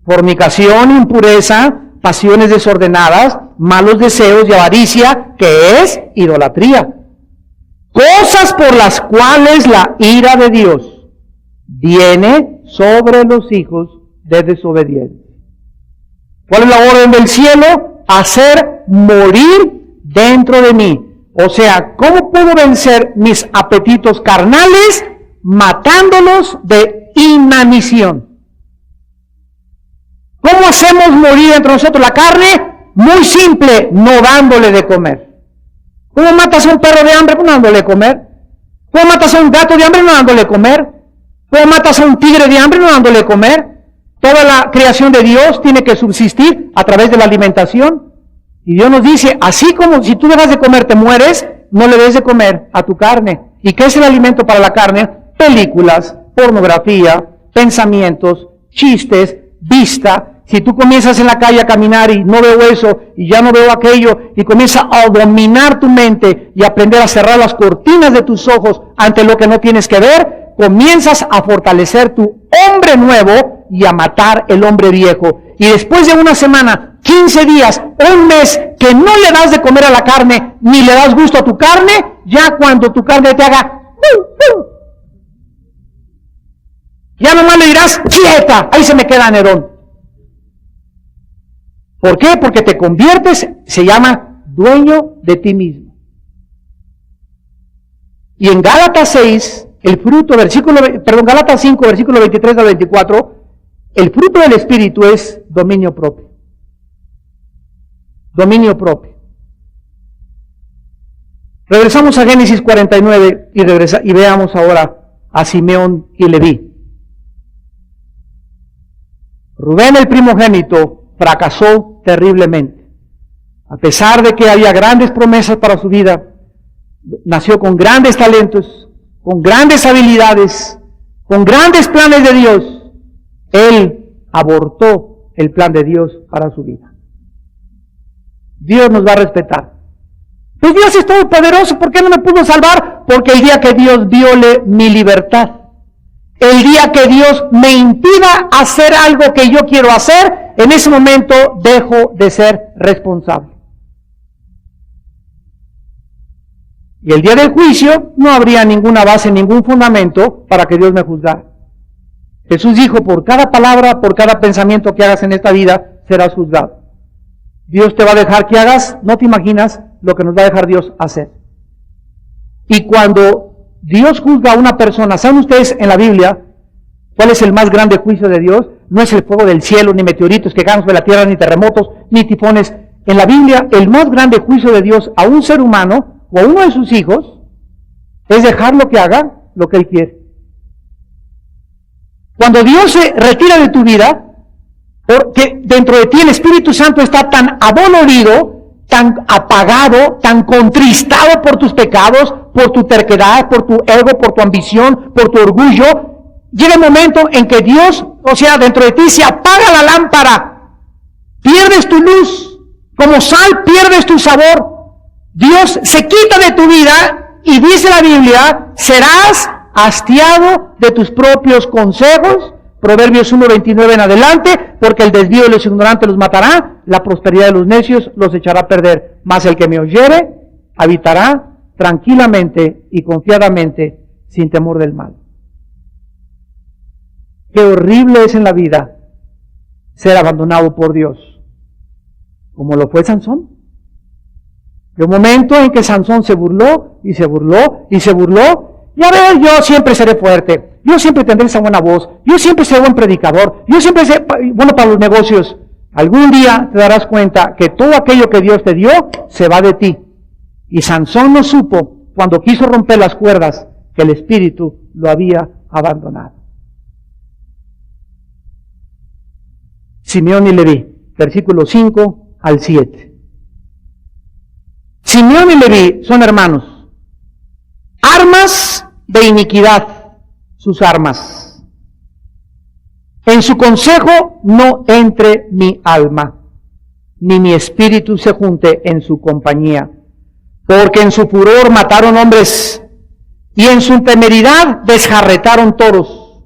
fornicación, impureza, pasiones desordenadas, malos deseos y avaricia, que es idolatría. Cosas por las cuales la ira de Dios viene sobre los hijos de desobediencia. ¿Cuál es la orden del cielo? Hacer morir dentro de mí. O sea, ¿cómo puedo vencer mis apetitos carnales? Matándolos de inanición. ¿Cómo hacemos morir entre nosotros la carne? Muy simple, no dándole de comer. ¿Cómo matas a un perro de hambre? No dándole de comer. ¿Cómo matas a un gato de hambre? No dándole de comer. ¿Cómo matas a un tigre de hambre? No dándole de comer. Toda la creación de Dios tiene que subsistir a través de la alimentación. Y Dios nos dice, así como si tú dejas de comer te mueres, no le des de comer a tu carne. ¿Y qué es el alimento para la carne? Películas, pornografía, pensamientos, chistes, vista. Si tú comienzas en la calle a caminar y no veo eso, y ya no veo aquello, y comienzas a dominar tu mente y aprender a cerrar las cortinas de tus ojos ante lo que no tienes que ver, comienzas a fortalecer tu hombre nuevo y a matar el hombre viejo. Y después de una semana, 15 días, un mes, que no le das de comer a la carne, ni le das gusto a tu carne, ya cuando tu carne te haga, ya nomás le dirás, quieta, ahí se me queda Nerón. ¿Por qué? Porque te conviertes, se llama dueño de ti mismo. Y en Gálatas 6, el fruto, Gálatas 5, versículo 23 al 24, el fruto del Espíritu es dominio propio. Dominio propio. Regresamos a Génesis 49 y veamos ahora a Simeón y Leví. Rubén, el primogénito, fracasó terriblemente. A pesar de que había grandes promesas para su vida, nació con grandes talentos, con grandes habilidades, con grandes planes de Dios. Él abortó el plan de Dios para su vida. Dios nos va a respetar. Pues Dios es todopoderoso, ¿por qué no me pudo salvar? Porque el día que Dios viole mi libertad, el día que Dios me impida hacer algo que yo quiero hacer, en ese momento dejo de ser responsable. Y el día del juicio no habría ninguna base, ningún fundamento para que Dios me juzgara. Jesús dijo, por cada palabra, por cada pensamiento que hagas en esta vida, serás juzgado. Dios te va a dejar que hagas, no te imaginas lo que nos va a dejar Dios hacer. Y cuando Dios juzga a una persona, ¿saben ustedes en la Biblia cuál es el más grande juicio de Dios? No es el fuego del cielo, ni meteoritos que caen sobre la tierra, ni terremotos, ni tifones. En la Biblia, el más grande juicio de Dios a un ser humano o a uno de sus hijos es dejarlo que haga lo que Él quiere. Cuando Dios se retira de tu vida, porque dentro de ti el Espíritu Santo está tan adolorido, tan apagado, tan contristado por tus pecados, por tu terquedad, por tu ego, por tu ambición, por tu orgullo, llega el momento en que Dios, o sea, dentro de ti se apaga la lámpara, pierdes tu luz, como sal pierdes tu sabor, Dios se quita de tu vida y dice la Biblia, serás hastiado de tus propios consejos, Proverbios 1:29 en adelante, porque el desvío de los ignorantes los matará, la prosperidad de los necios los echará a perder, mas el que me oyere habitará tranquilamente y confiadamente sin temor del mal. Qué horrible es en la vida ser abandonado por Dios, como lo fue Sansón. De un momento en que Sansón se burló, y se burló, y se burló, y a ver, yo siempre seré fuerte, yo siempre tendré esa buena voz, yo siempre seré buen predicador, yo siempre seré bueno para los negocios. Algún día te darás cuenta que todo aquello que Dios te dio se va de ti. Y Sansón no supo, cuando quiso romper las cuerdas, que el Espíritu lo había abandonado. Simeón y Leví, versículos 5 al 7. Simeón y Leví son hermanos. Armas de iniquidad, sus armas. En su consejo no entre mi alma, ni mi espíritu se junte en su compañía. Porque en su furor mataron hombres, y en su temeridad desjarretaron toros.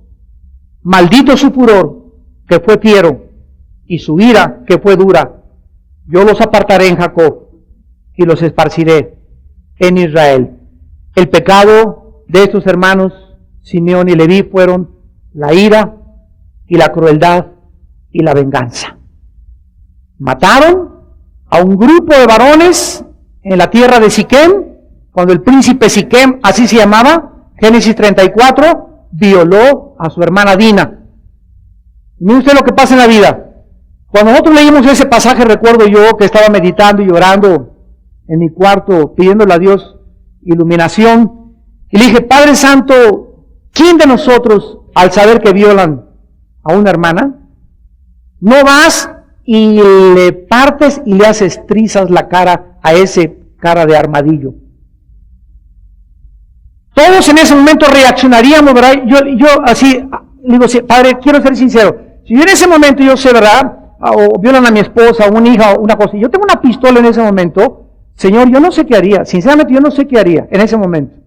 Maldito su furor, que fue fiero, y su ira, que fue dura. Yo los apartaré en Jacob, y los esparciré en Israel. El pecado de estos hermanos, Simeón y Leví, fueron la ira y la crueldad y la venganza. Mataron a un grupo de varones en la tierra de Siquem, cuando el príncipe Siquem, así se llamaba, Génesis 34, violó a su hermana Dina. Mire usted lo que pasa en la vida. Cuando nosotros leímos ese pasaje, recuerdo yo que estaba meditando y llorando en mi cuarto, pidiéndole a Dios iluminación, y le dije, Padre Santo, ¿quién de nosotros, al saber que violan a una hermana, no vas y le partes y le haces trizas la cara a ese cara de armadillo? Todos en ese momento reaccionaríamos, ¿verdad? Yo así, digo, Padre, quiero ser sincero, si yo en ese momento yo sé, ¿verdad?, o violan a mi esposa, o una hija, o una cosa, y yo tengo una pistola en ese momento, Señor, yo no sé qué haría, sinceramente yo no sé qué haría en ese momento.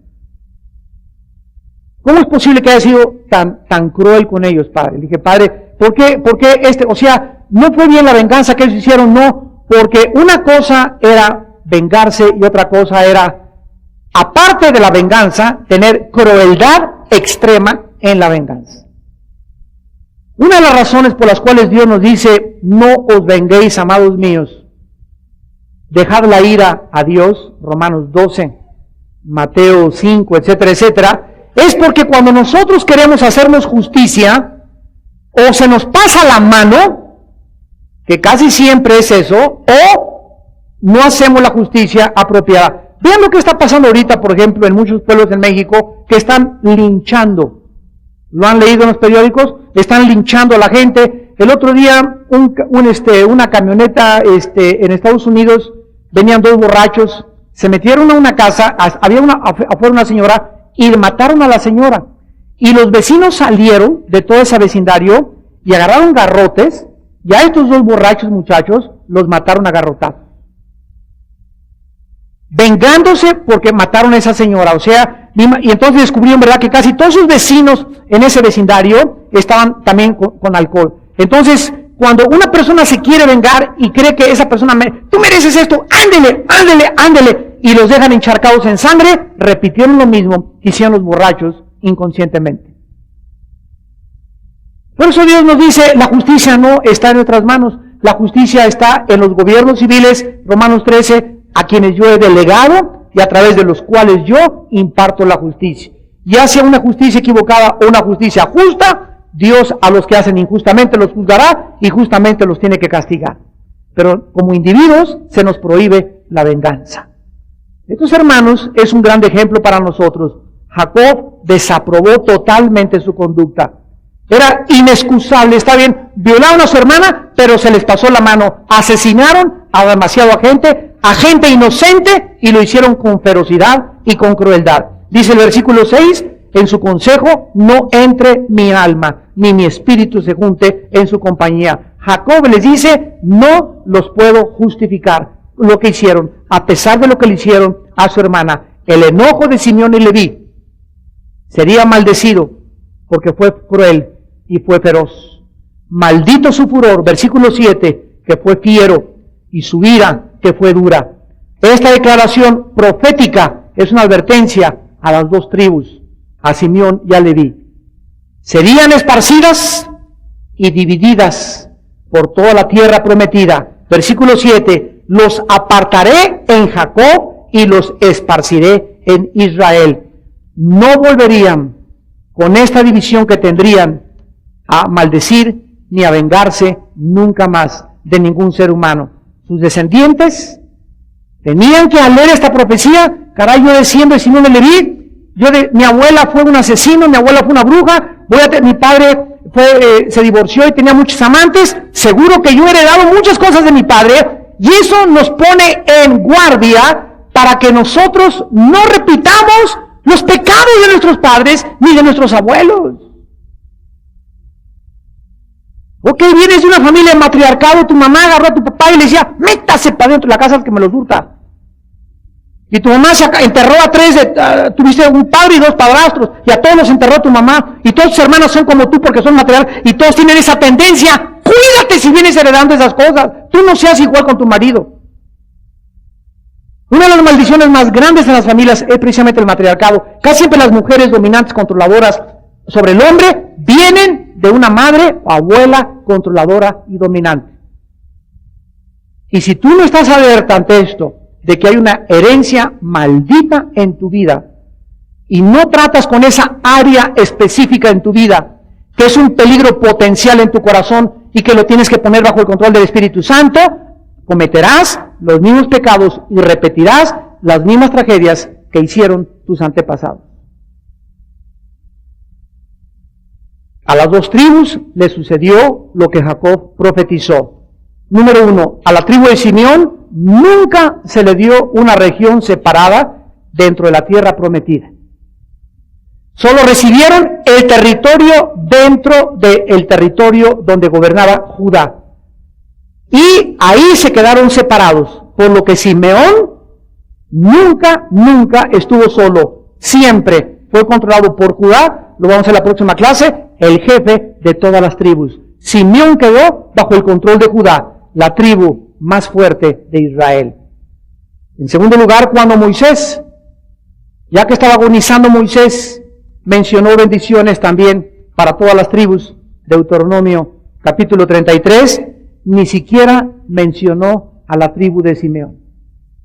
¿Cómo es posible que haya sido tan cruel con ellos, Padre? Le dije, Padre, ¿por qué o sea, no fue bien la venganza que ellos hicieron? No, porque una cosa era vengarse y otra cosa era, aparte de la venganza, tener crueldad extrema en la venganza. Una de las razones por las cuales Dios nos dice, no os venguéis, amados míos, dejad la ira a Dios, Romanos 12, Mateo 5, etcétera, etcétera, es porque cuando nosotros queremos hacernos justicia, o se nos pasa la mano, que casi siempre es eso, o no hacemos la justicia apropiada. Vean lo que está pasando ahorita, por ejemplo, en muchos pueblos en México, que están linchando. ¿Lo han leído en los periódicos? Están linchando a la gente. El otro día, una camioneta en Estados Unidos, venían dos borrachos, se metieron a una casa, había afuera una señora, y mataron a la señora. Y los vecinos salieron de todo ese vecindario y agarraron garrotes, y a estos dos borrachos muchachos los mataron a garrotazos, vengándose porque mataron a esa señora. O sea, y entonces descubrieron, ¿verdad?, que casi todos sus vecinos en ese vecindario estaban también con alcohol. Entonces, Cuando una persona se quiere vengar y cree que esa persona, tú mereces esto, ándele, y los dejan encharcados en sangre, repitieron lo mismo que hicieron los borrachos inconscientemente. Por eso Dios nos dice, la justicia no está en nuestras manos, la justicia está en los gobiernos civiles, Romanos 13, a quienes yo he delegado y a través de los cuales yo imparto la justicia. Ya sea una justicia equivocada o una justicia justa, Dios a los que hacen injustamente los juzgará y justamente los tiene que castigar. Pero como individuos se nos prohíbe la venganza. Estos hermanos es un gran ejemplo para nosotros. Jacob desaprobó totalmente su conducta. Era inexcusable, está bien, violaron a su hermana, pero se les pasó la mano. Asesinaron a demasiada gente inocente, y lo hicieron con ferocidad y con crueldad. Dice el versículo 6, en su consejo no entre mi alma, ni mi espíritu se junte en su compañía. Jacob les dice, no los puedo justificar lo que hicieron, a pesar de lo que le hicieron a su hermana. El enojo de Simeón y Leví sería maldecido porque fue cruel y fue feroz. Maldito su furor, versículo 7, que fue fiero, y su ira, que fue dura. Esta declaración profética es una advertencia a las dos tribus, a Simeón y a Leví. Serían esparcidas y divididas por toda la tierra prometida. Versículo 7, los apartaré en Jacob y los esparciré en Israel. No volverían con esta división que tendrían a maldecir ni a vengarse nunca más de ningún ser humano. Sus descendientes tenían que al leer esta profecía, caray, yo desciendo de Simeón y Leví, mi abuela fue un asesino, mi abuela fue una bruja, mi padre se divorció y tenía muchos amantes, seguro que yo he heredado muchas cosas de mi padre, y eso nos pone en guardia para que nosotros no repitamos los pecados de nuestros padres ni de nuestros abuelos. Ok, vienes de una familia de matriarcado, tu mamá agarró a tu papá y le decía, métase para dentro de la casa que me los hurta. Y tu mamá se enterró a tuviste un padre y dos padrastros, y a todos los enterró tu mamá, y todos tus hermanos son como tú porque son material, y todos tienen esa tendencia. Cuídate si vienes heredando esas cosas, tú no seas igual con tu marido. Una de las maldiciones más grandes en las familias es precisamente el matriarcado. Casi siempre las mujeres dominantes, controladoras sobre el hombre, vienen de una madre o abuela controladora y dominante. Y si tú no estás alerta ante esto, de que hay una herencia maldita en tu vida, y no tratas con esa área específica en tu vida, que es un peligro potencial en tu corazón y que lo tienes que poner bajo el control del Espíritu Santo, cometerás los mismos pecados y repetirás las mismas tragedias que hicieron tus antepasados. A las dos tribus le sucedió lo que Jacob profetizó. Número 1, a la tribu de Simeón nunca se le dio una región separada dentro de la tierra prometida. Solo recibieron el territorio dentro del territorio donde gobernaba Judá. Y ahí se quedaron separados, por lo que Simeón nunca estuvo solo. Siempre fue controlado por Judá, lo vamos a ver en la próxima clase, el jefe de todas las tribus. Simeón quedó bajo el control de Judá, la tribu más fuerte de Israel. En segundo lugar, cuando Moisés, ya que estaba agonizando Moisés, mencionó bendiciones también para todas las tribus, Deuteronomio capítulo 33, ni siquiera mencionó a la tribu de Simeón.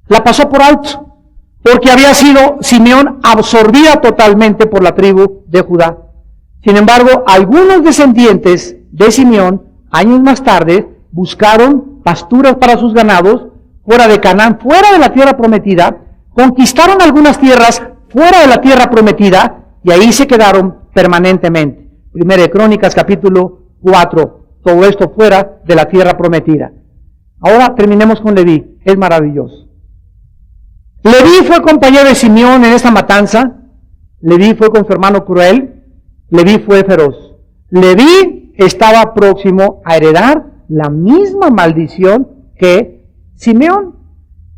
La pasó por alto, porque había sido Simeón absorbida totalmente por la tribu de Judá. Sin embargo, algunos descendientes de Simeón, años más tarde, buscaron pasturas para sus ganados fuera de Canaán, fuera de la tierra prometida, conquistaron algunas tierras fuera de la tierra prometida y ahí se quedaron permanentemente. Primera de Crónicas capítulo 4, todo esto fuera de la tierra prometida. Ahora terminemos con Leví, es maravilloso. Leví fue compañero de Simeón en esta matanza, Leví fue con su hermano cruel, Leví fue feroz. Leví estaba próximo a heredar la misma maldición que Simeón.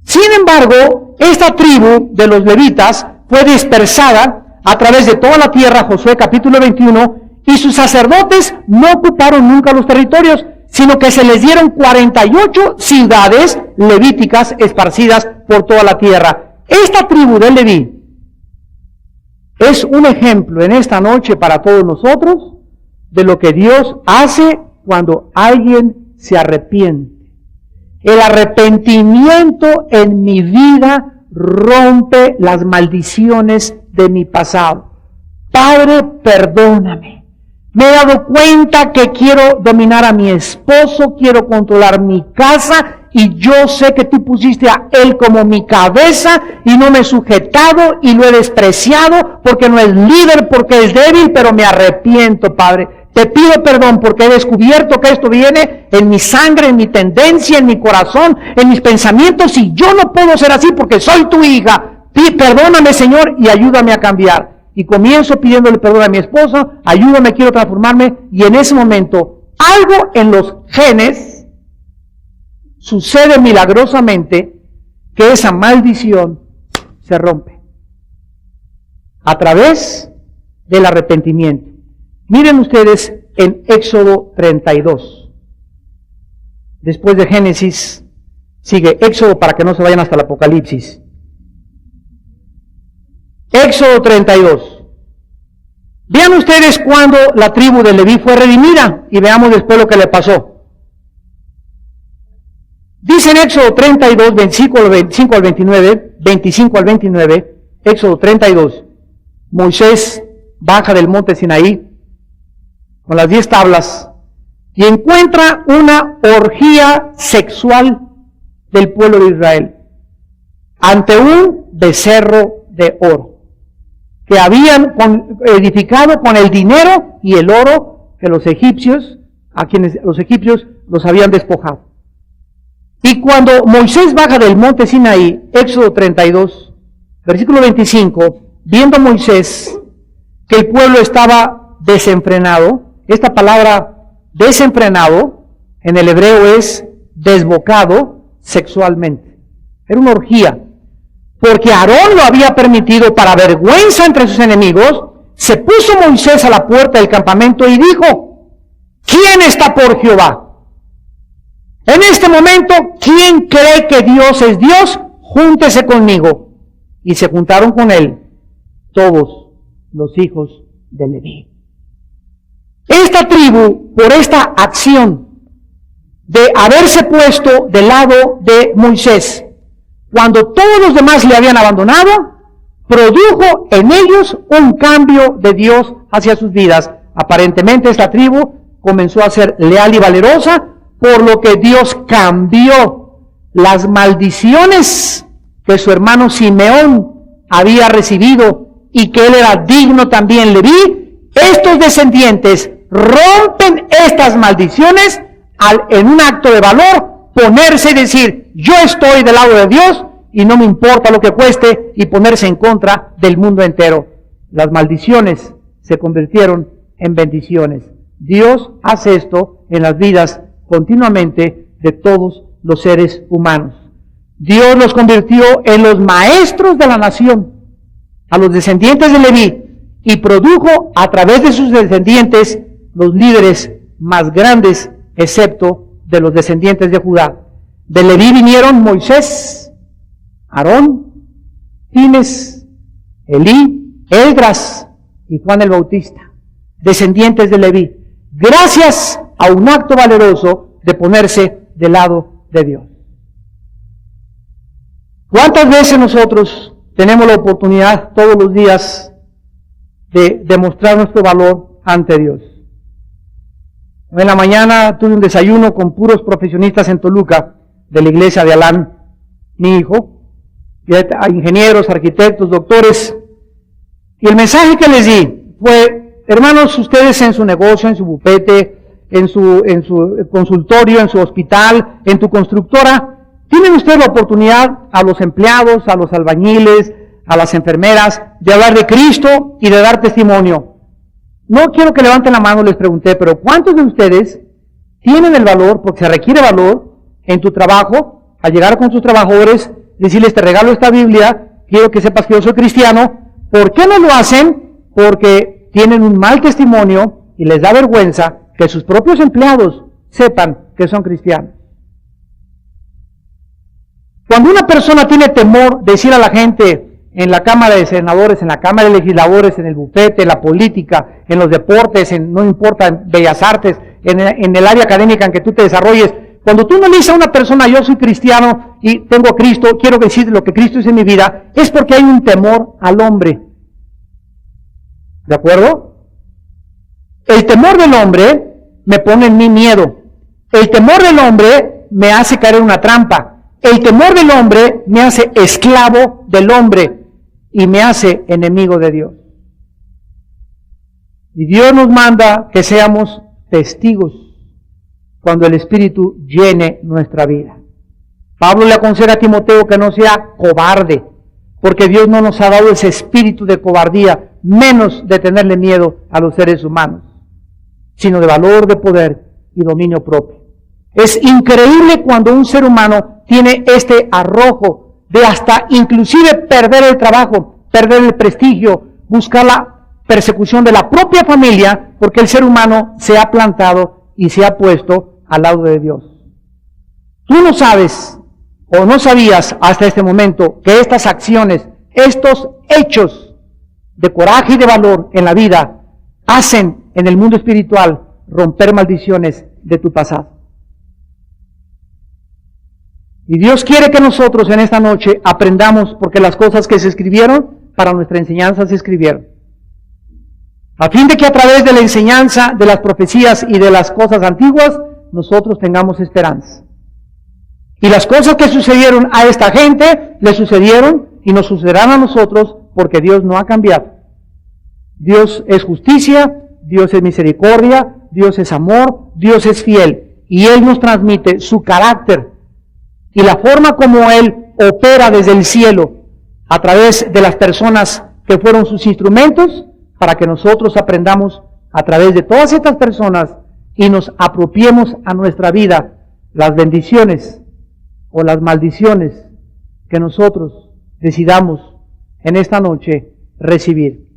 Sin embargo, esta tribu de los levitas fue dispersada a través de toda la tierra, Josué capítulo 21, y sus sacerdotes no ocuparon nunca los territorios. sino que se les dieron 48 ciudades levíticas esparcidas por toda la tierra. Esta tribu de Leví es un ejemplo en esta noche para todos nosotros de lo que Dios hace cuando alguien se arrepiente. El arrepentimiento en mi vida rompe las maldiciones de mi pasado. Padre, perdóname. Me he dado cuenta que quiero dominar a mi esposo, quiero controlar mi casa, y yo sé que tú pusiste a él como mi cabeza y no me he sujetado y lo he despreciado porque no es líder, porque es débil, pero me arrepiento, Padre. Te pido perdón porque he descubierto que esto viene en mi sangre, en mi tendencia, en mi corazón, en mis pensamientos, y yo no puedo ser así porque soy tu hija. Perdóname, Señor, y ayúdame a cambiar. Y comienzo pidiéndole perdón a mi esposo, ayúdame, quiero transformarme, y en ese momento algo en los genes sucede milagrosamente que esa maldición se rompe a través del arrepentimiento. Miren ustedes en Éxodo 32. Después de Génesis, sigue Éxodo para que no se vayan hasta el Apocalipsis. Éxodo 32. Vean ustedes cuando la tribu de Leví fue redimida y veamos después lo que le pasó. Dice en Éxodo 32, 25 al 29, Éxodo 32, Moisés baja del monte Sinaí con las 10 tablas y encuentra una orgía sexual del pueblo de Israel ante un becerro de oro que habían edificado con el dinero y el oro que los egipcios los habían despojado. Y cuando Moisés baja del monte Sinaí, Éxodo 32, versículo 25, viendo Moisés que el pueblo estaba desenfrenado, esta palabra desenfrenado en el hebreo es desbocado sexualmente. Era una orgía. Porque Aarón lo había permitido para vergüenza entre sus enemigos, se puso Moisés a la puerta del campamento y dijo: ¿quién está por Jehová? En este momento, ¿quién cree que Dios es Dios? Júntese conmigo. Y se juntaron con él todos los hijos de Leví. Esta tribu, por esta acción de haberse puesto del lado de Moisés, cuando todos los demás le habían abandonado, produjo en ellos un cambio de Dios hacia sus vidas. Aparentemente esta tribu comenzó a ser leal y valerosa, por lo que Dios cambió las maldiciones que su hermano Simeón había recibido y que él era digno también Leví. Estos descendientes rompen estas maldiciones al, en un acto de valor, ponerse y decir: yo estoy del lado de Dios y no me importa lo que cueste, y ponerse en contra del mundo entero. Las maldiciones se convirtieron en bendiciones. Dios hace esto en las vidas continuamente de todos los seres humanos. Dios los convirtió en los maestros de la nación, a los descendientes de Leví, y produjo a través de sus descendientes los líderes más grandes, excepto de los descendientes de Judá. De Leví vinieron Moisés, Aarón, Fines, Elí, Esdras y Juan el Bautista, descendientes de Leví, gracias a un acto valeroso de ponerse del lado de Dios. ¿Cuántas veces nosotros tenemos la oportunidad todos los días de demostrar nuestro valor ante Dios? En la mañana tuve un desayuno con puros profesionistas en Toluca, de la iglesia de Alán, mi hijo, y a ingenieros, arquitectos, doctores, y el mensaje que les di fue: hermanos, ustedes en su negocio, en su bufete, en su consultorio, en su hospital, en tu constructora, tienen ustedes la oportunidad a los empleados, a los albañiles, a las enfermeras, de hablar de Cristo y de dar testimonio. No quiero que levanten la mano, les pregunté, pero ¿cuántos de ustedes tienen el valor, porque se requiere valor, en tu trabajo, al llegar con sus trabajadores, decirles: te regalo esta Biblia, quiero que sepas que yo soy cristiano? ¿Por qué no lo hacen? Porque tienen un mal testimonio y les da vergüenza que sus propios empleados sepan que son cristianos. Cuando una persona tiene temor de decir a la gente en la Cámara de Senadores, en la Cámara de Legisladores, en el bufete, en la política, en los deportes, no importa, en Bellas Artes, en el área académica en que tú te desarrolles, cuando tú no le dices a una persona, yo soy cristiano y tengo a Cristo, quiero decir lo que Cristo es en mi vida, es porque hay un temor al hombre. ¿De acuerdo? El temor del hombre me pone en mí miedo. El temor del hombre me hace caer en una trampa. El temor del hombre me hace esclavo del hombre y me hace enemigo de Dios. Y Dios nos manda que seamos testigos cuando el Espíritu llene nuestra vida. Pablo le aconseja a Timoteo que no sea cobarde, porque Dios no nos ha dado ese espíritu de cobardía, menos de tenerle miedo a los seres humanos, sino de valor, de poder y dominio propio. Es increíble cuando un ser humano tiene este arrojo de hasta inclusive perder el trabajo, perder el prestigio, buscar la persecución de la propia familia, porque el ser humano se ha plantado y se ha puesto al lado de Dios. Tú no sabes o no sabías hasta este momento que estas acciones, estos hechos de coraje y de valor en la vida hacen en el mundo espiritual romper maldiciones de tu pasado. Y Dios quiere que nosotros en esta noche aprendamos, porque las cosas que se escribieron para nuestra enseñanza se escribieron, a fin de que a través de la enseñanza, de las profecías y de las cosas antiguas, nosotros tengamos esperanza. Y las cosas que sucedieron a esta gente, le sucedieron y nos sucederán a nosotros, porque Dios no ha cambiado. Dios es justicia, Dios es misericordia, Dios es amor, Dios es fiel. Y Él nos transmite su carácter y la forma como Él opera desde el cielo a través de las personas que fueron sus instrumentos, para que nosotros aprendamos a través de todas estas personas y nos apropiemos a nuestra vida las bendiciones o las maldiciones que nosotros decidamos en esta noche recibir.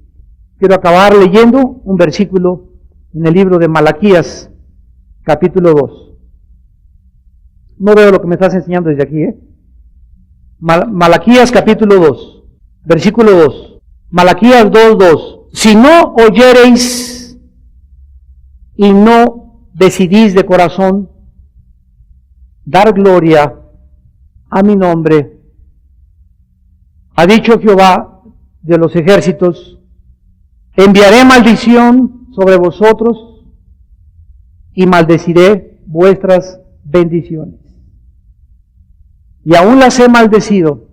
Quiero acabar leyendo un versículo en el libro de Malaquías, capítulo 2. No veo lo que me estás enseñando desde aquí, Malaquías capítulo 2, versículo 2. Malaquías 2:2. Si no oyereis y no decidís de corazón dar gloria a mi nombre, ha dicho Jehová de los ejércitos, enviaré maldición sobre vosotros y maldeciré vuestras bendiciones. Y aún las he maldecido,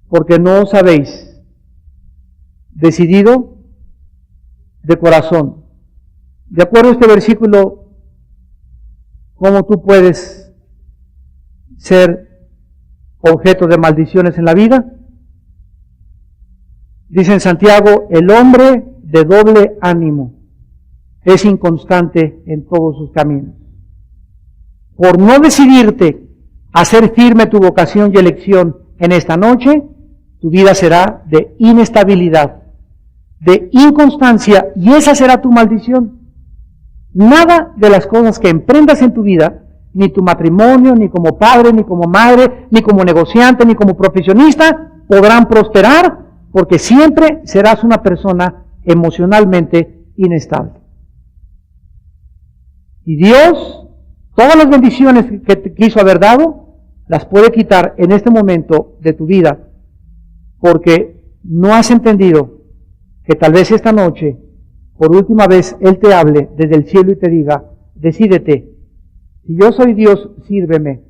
porque no os habéis decidido de corazón. De acuerdo a este versículo, ¿cómo tú puedes ser objeto de maldiciones en la vida? Dice en Santiago, el hombre de doble ánimo es inconstante en todos sus caminos. Por no decidirte a hacer firme tu vocación y elección en esta noche, tu vida será de inestabilidad, de inconstancia, y esa será tu maldición. Nada de las cosas que emprendas en tu vida, ni tu matrimonio, ni como padre, ni como madre, ni como negociante, ni como profesionista, podrán prosperar, porque siempre serás una persona emocionalmente inestable. Y Dios, todas las bendiciones que te quiso haber dado, las puede quitar en este momento de tu vida, porque no has entendido que tal vez esta noche, por última vez, Él te hable desde el cielo y te diga, decídete, si yo soy Dios, sírveme,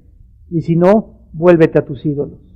y si no, vuélvete a tus ídolos.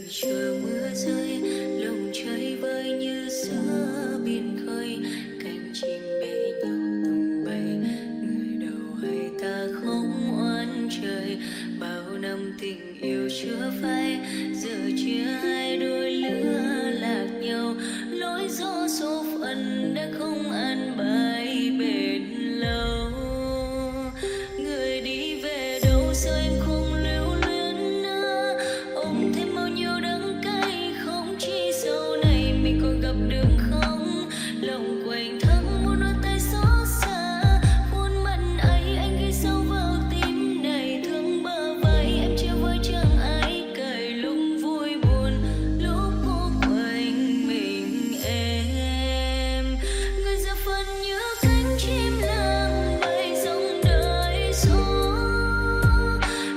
chờ mưa rơi, lòng trời vơi như giữa biển khơi, cánh chim bế nhau tung bay, người đầu hay ta không oán trời, bao năm tình yêu chưa phai, giờ chia hai đôi lứa lạc nhau, lối gió số phận đã không an bài bền lâu. Người đi về đâu giờ em không lưu luyến nữa, ôm thêm bao nhiêu đắng cay, không chỉ sau này mình còn gặp được không, lòng quạnh thắt muốn đôi tay xót xa, muốn mặn ấy anh ghi sâu vào tim này, thương bờ vai em chia với chẳng ai cởi, lúc vui buồn lúc cô quanh mình em, người giờ phần như cánh chim lang bay dòng đời gió,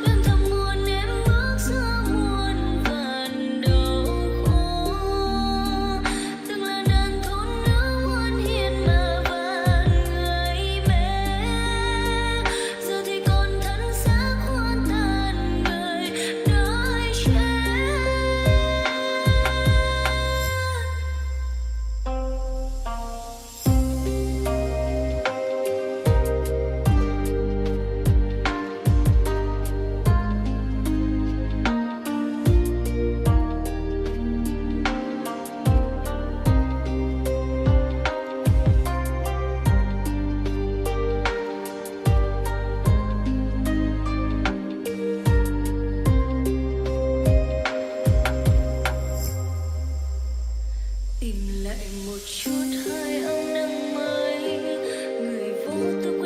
lần thầm muốn em bước giữa muôn vàn đau khổ, từng là đàn thôn nữ muôn hiền mà vạn người mẹ, giờ thì còn thân xác hoa tàn người đời trẻ. Tìm lại một chút hơi ấm nắng mới, người vô tư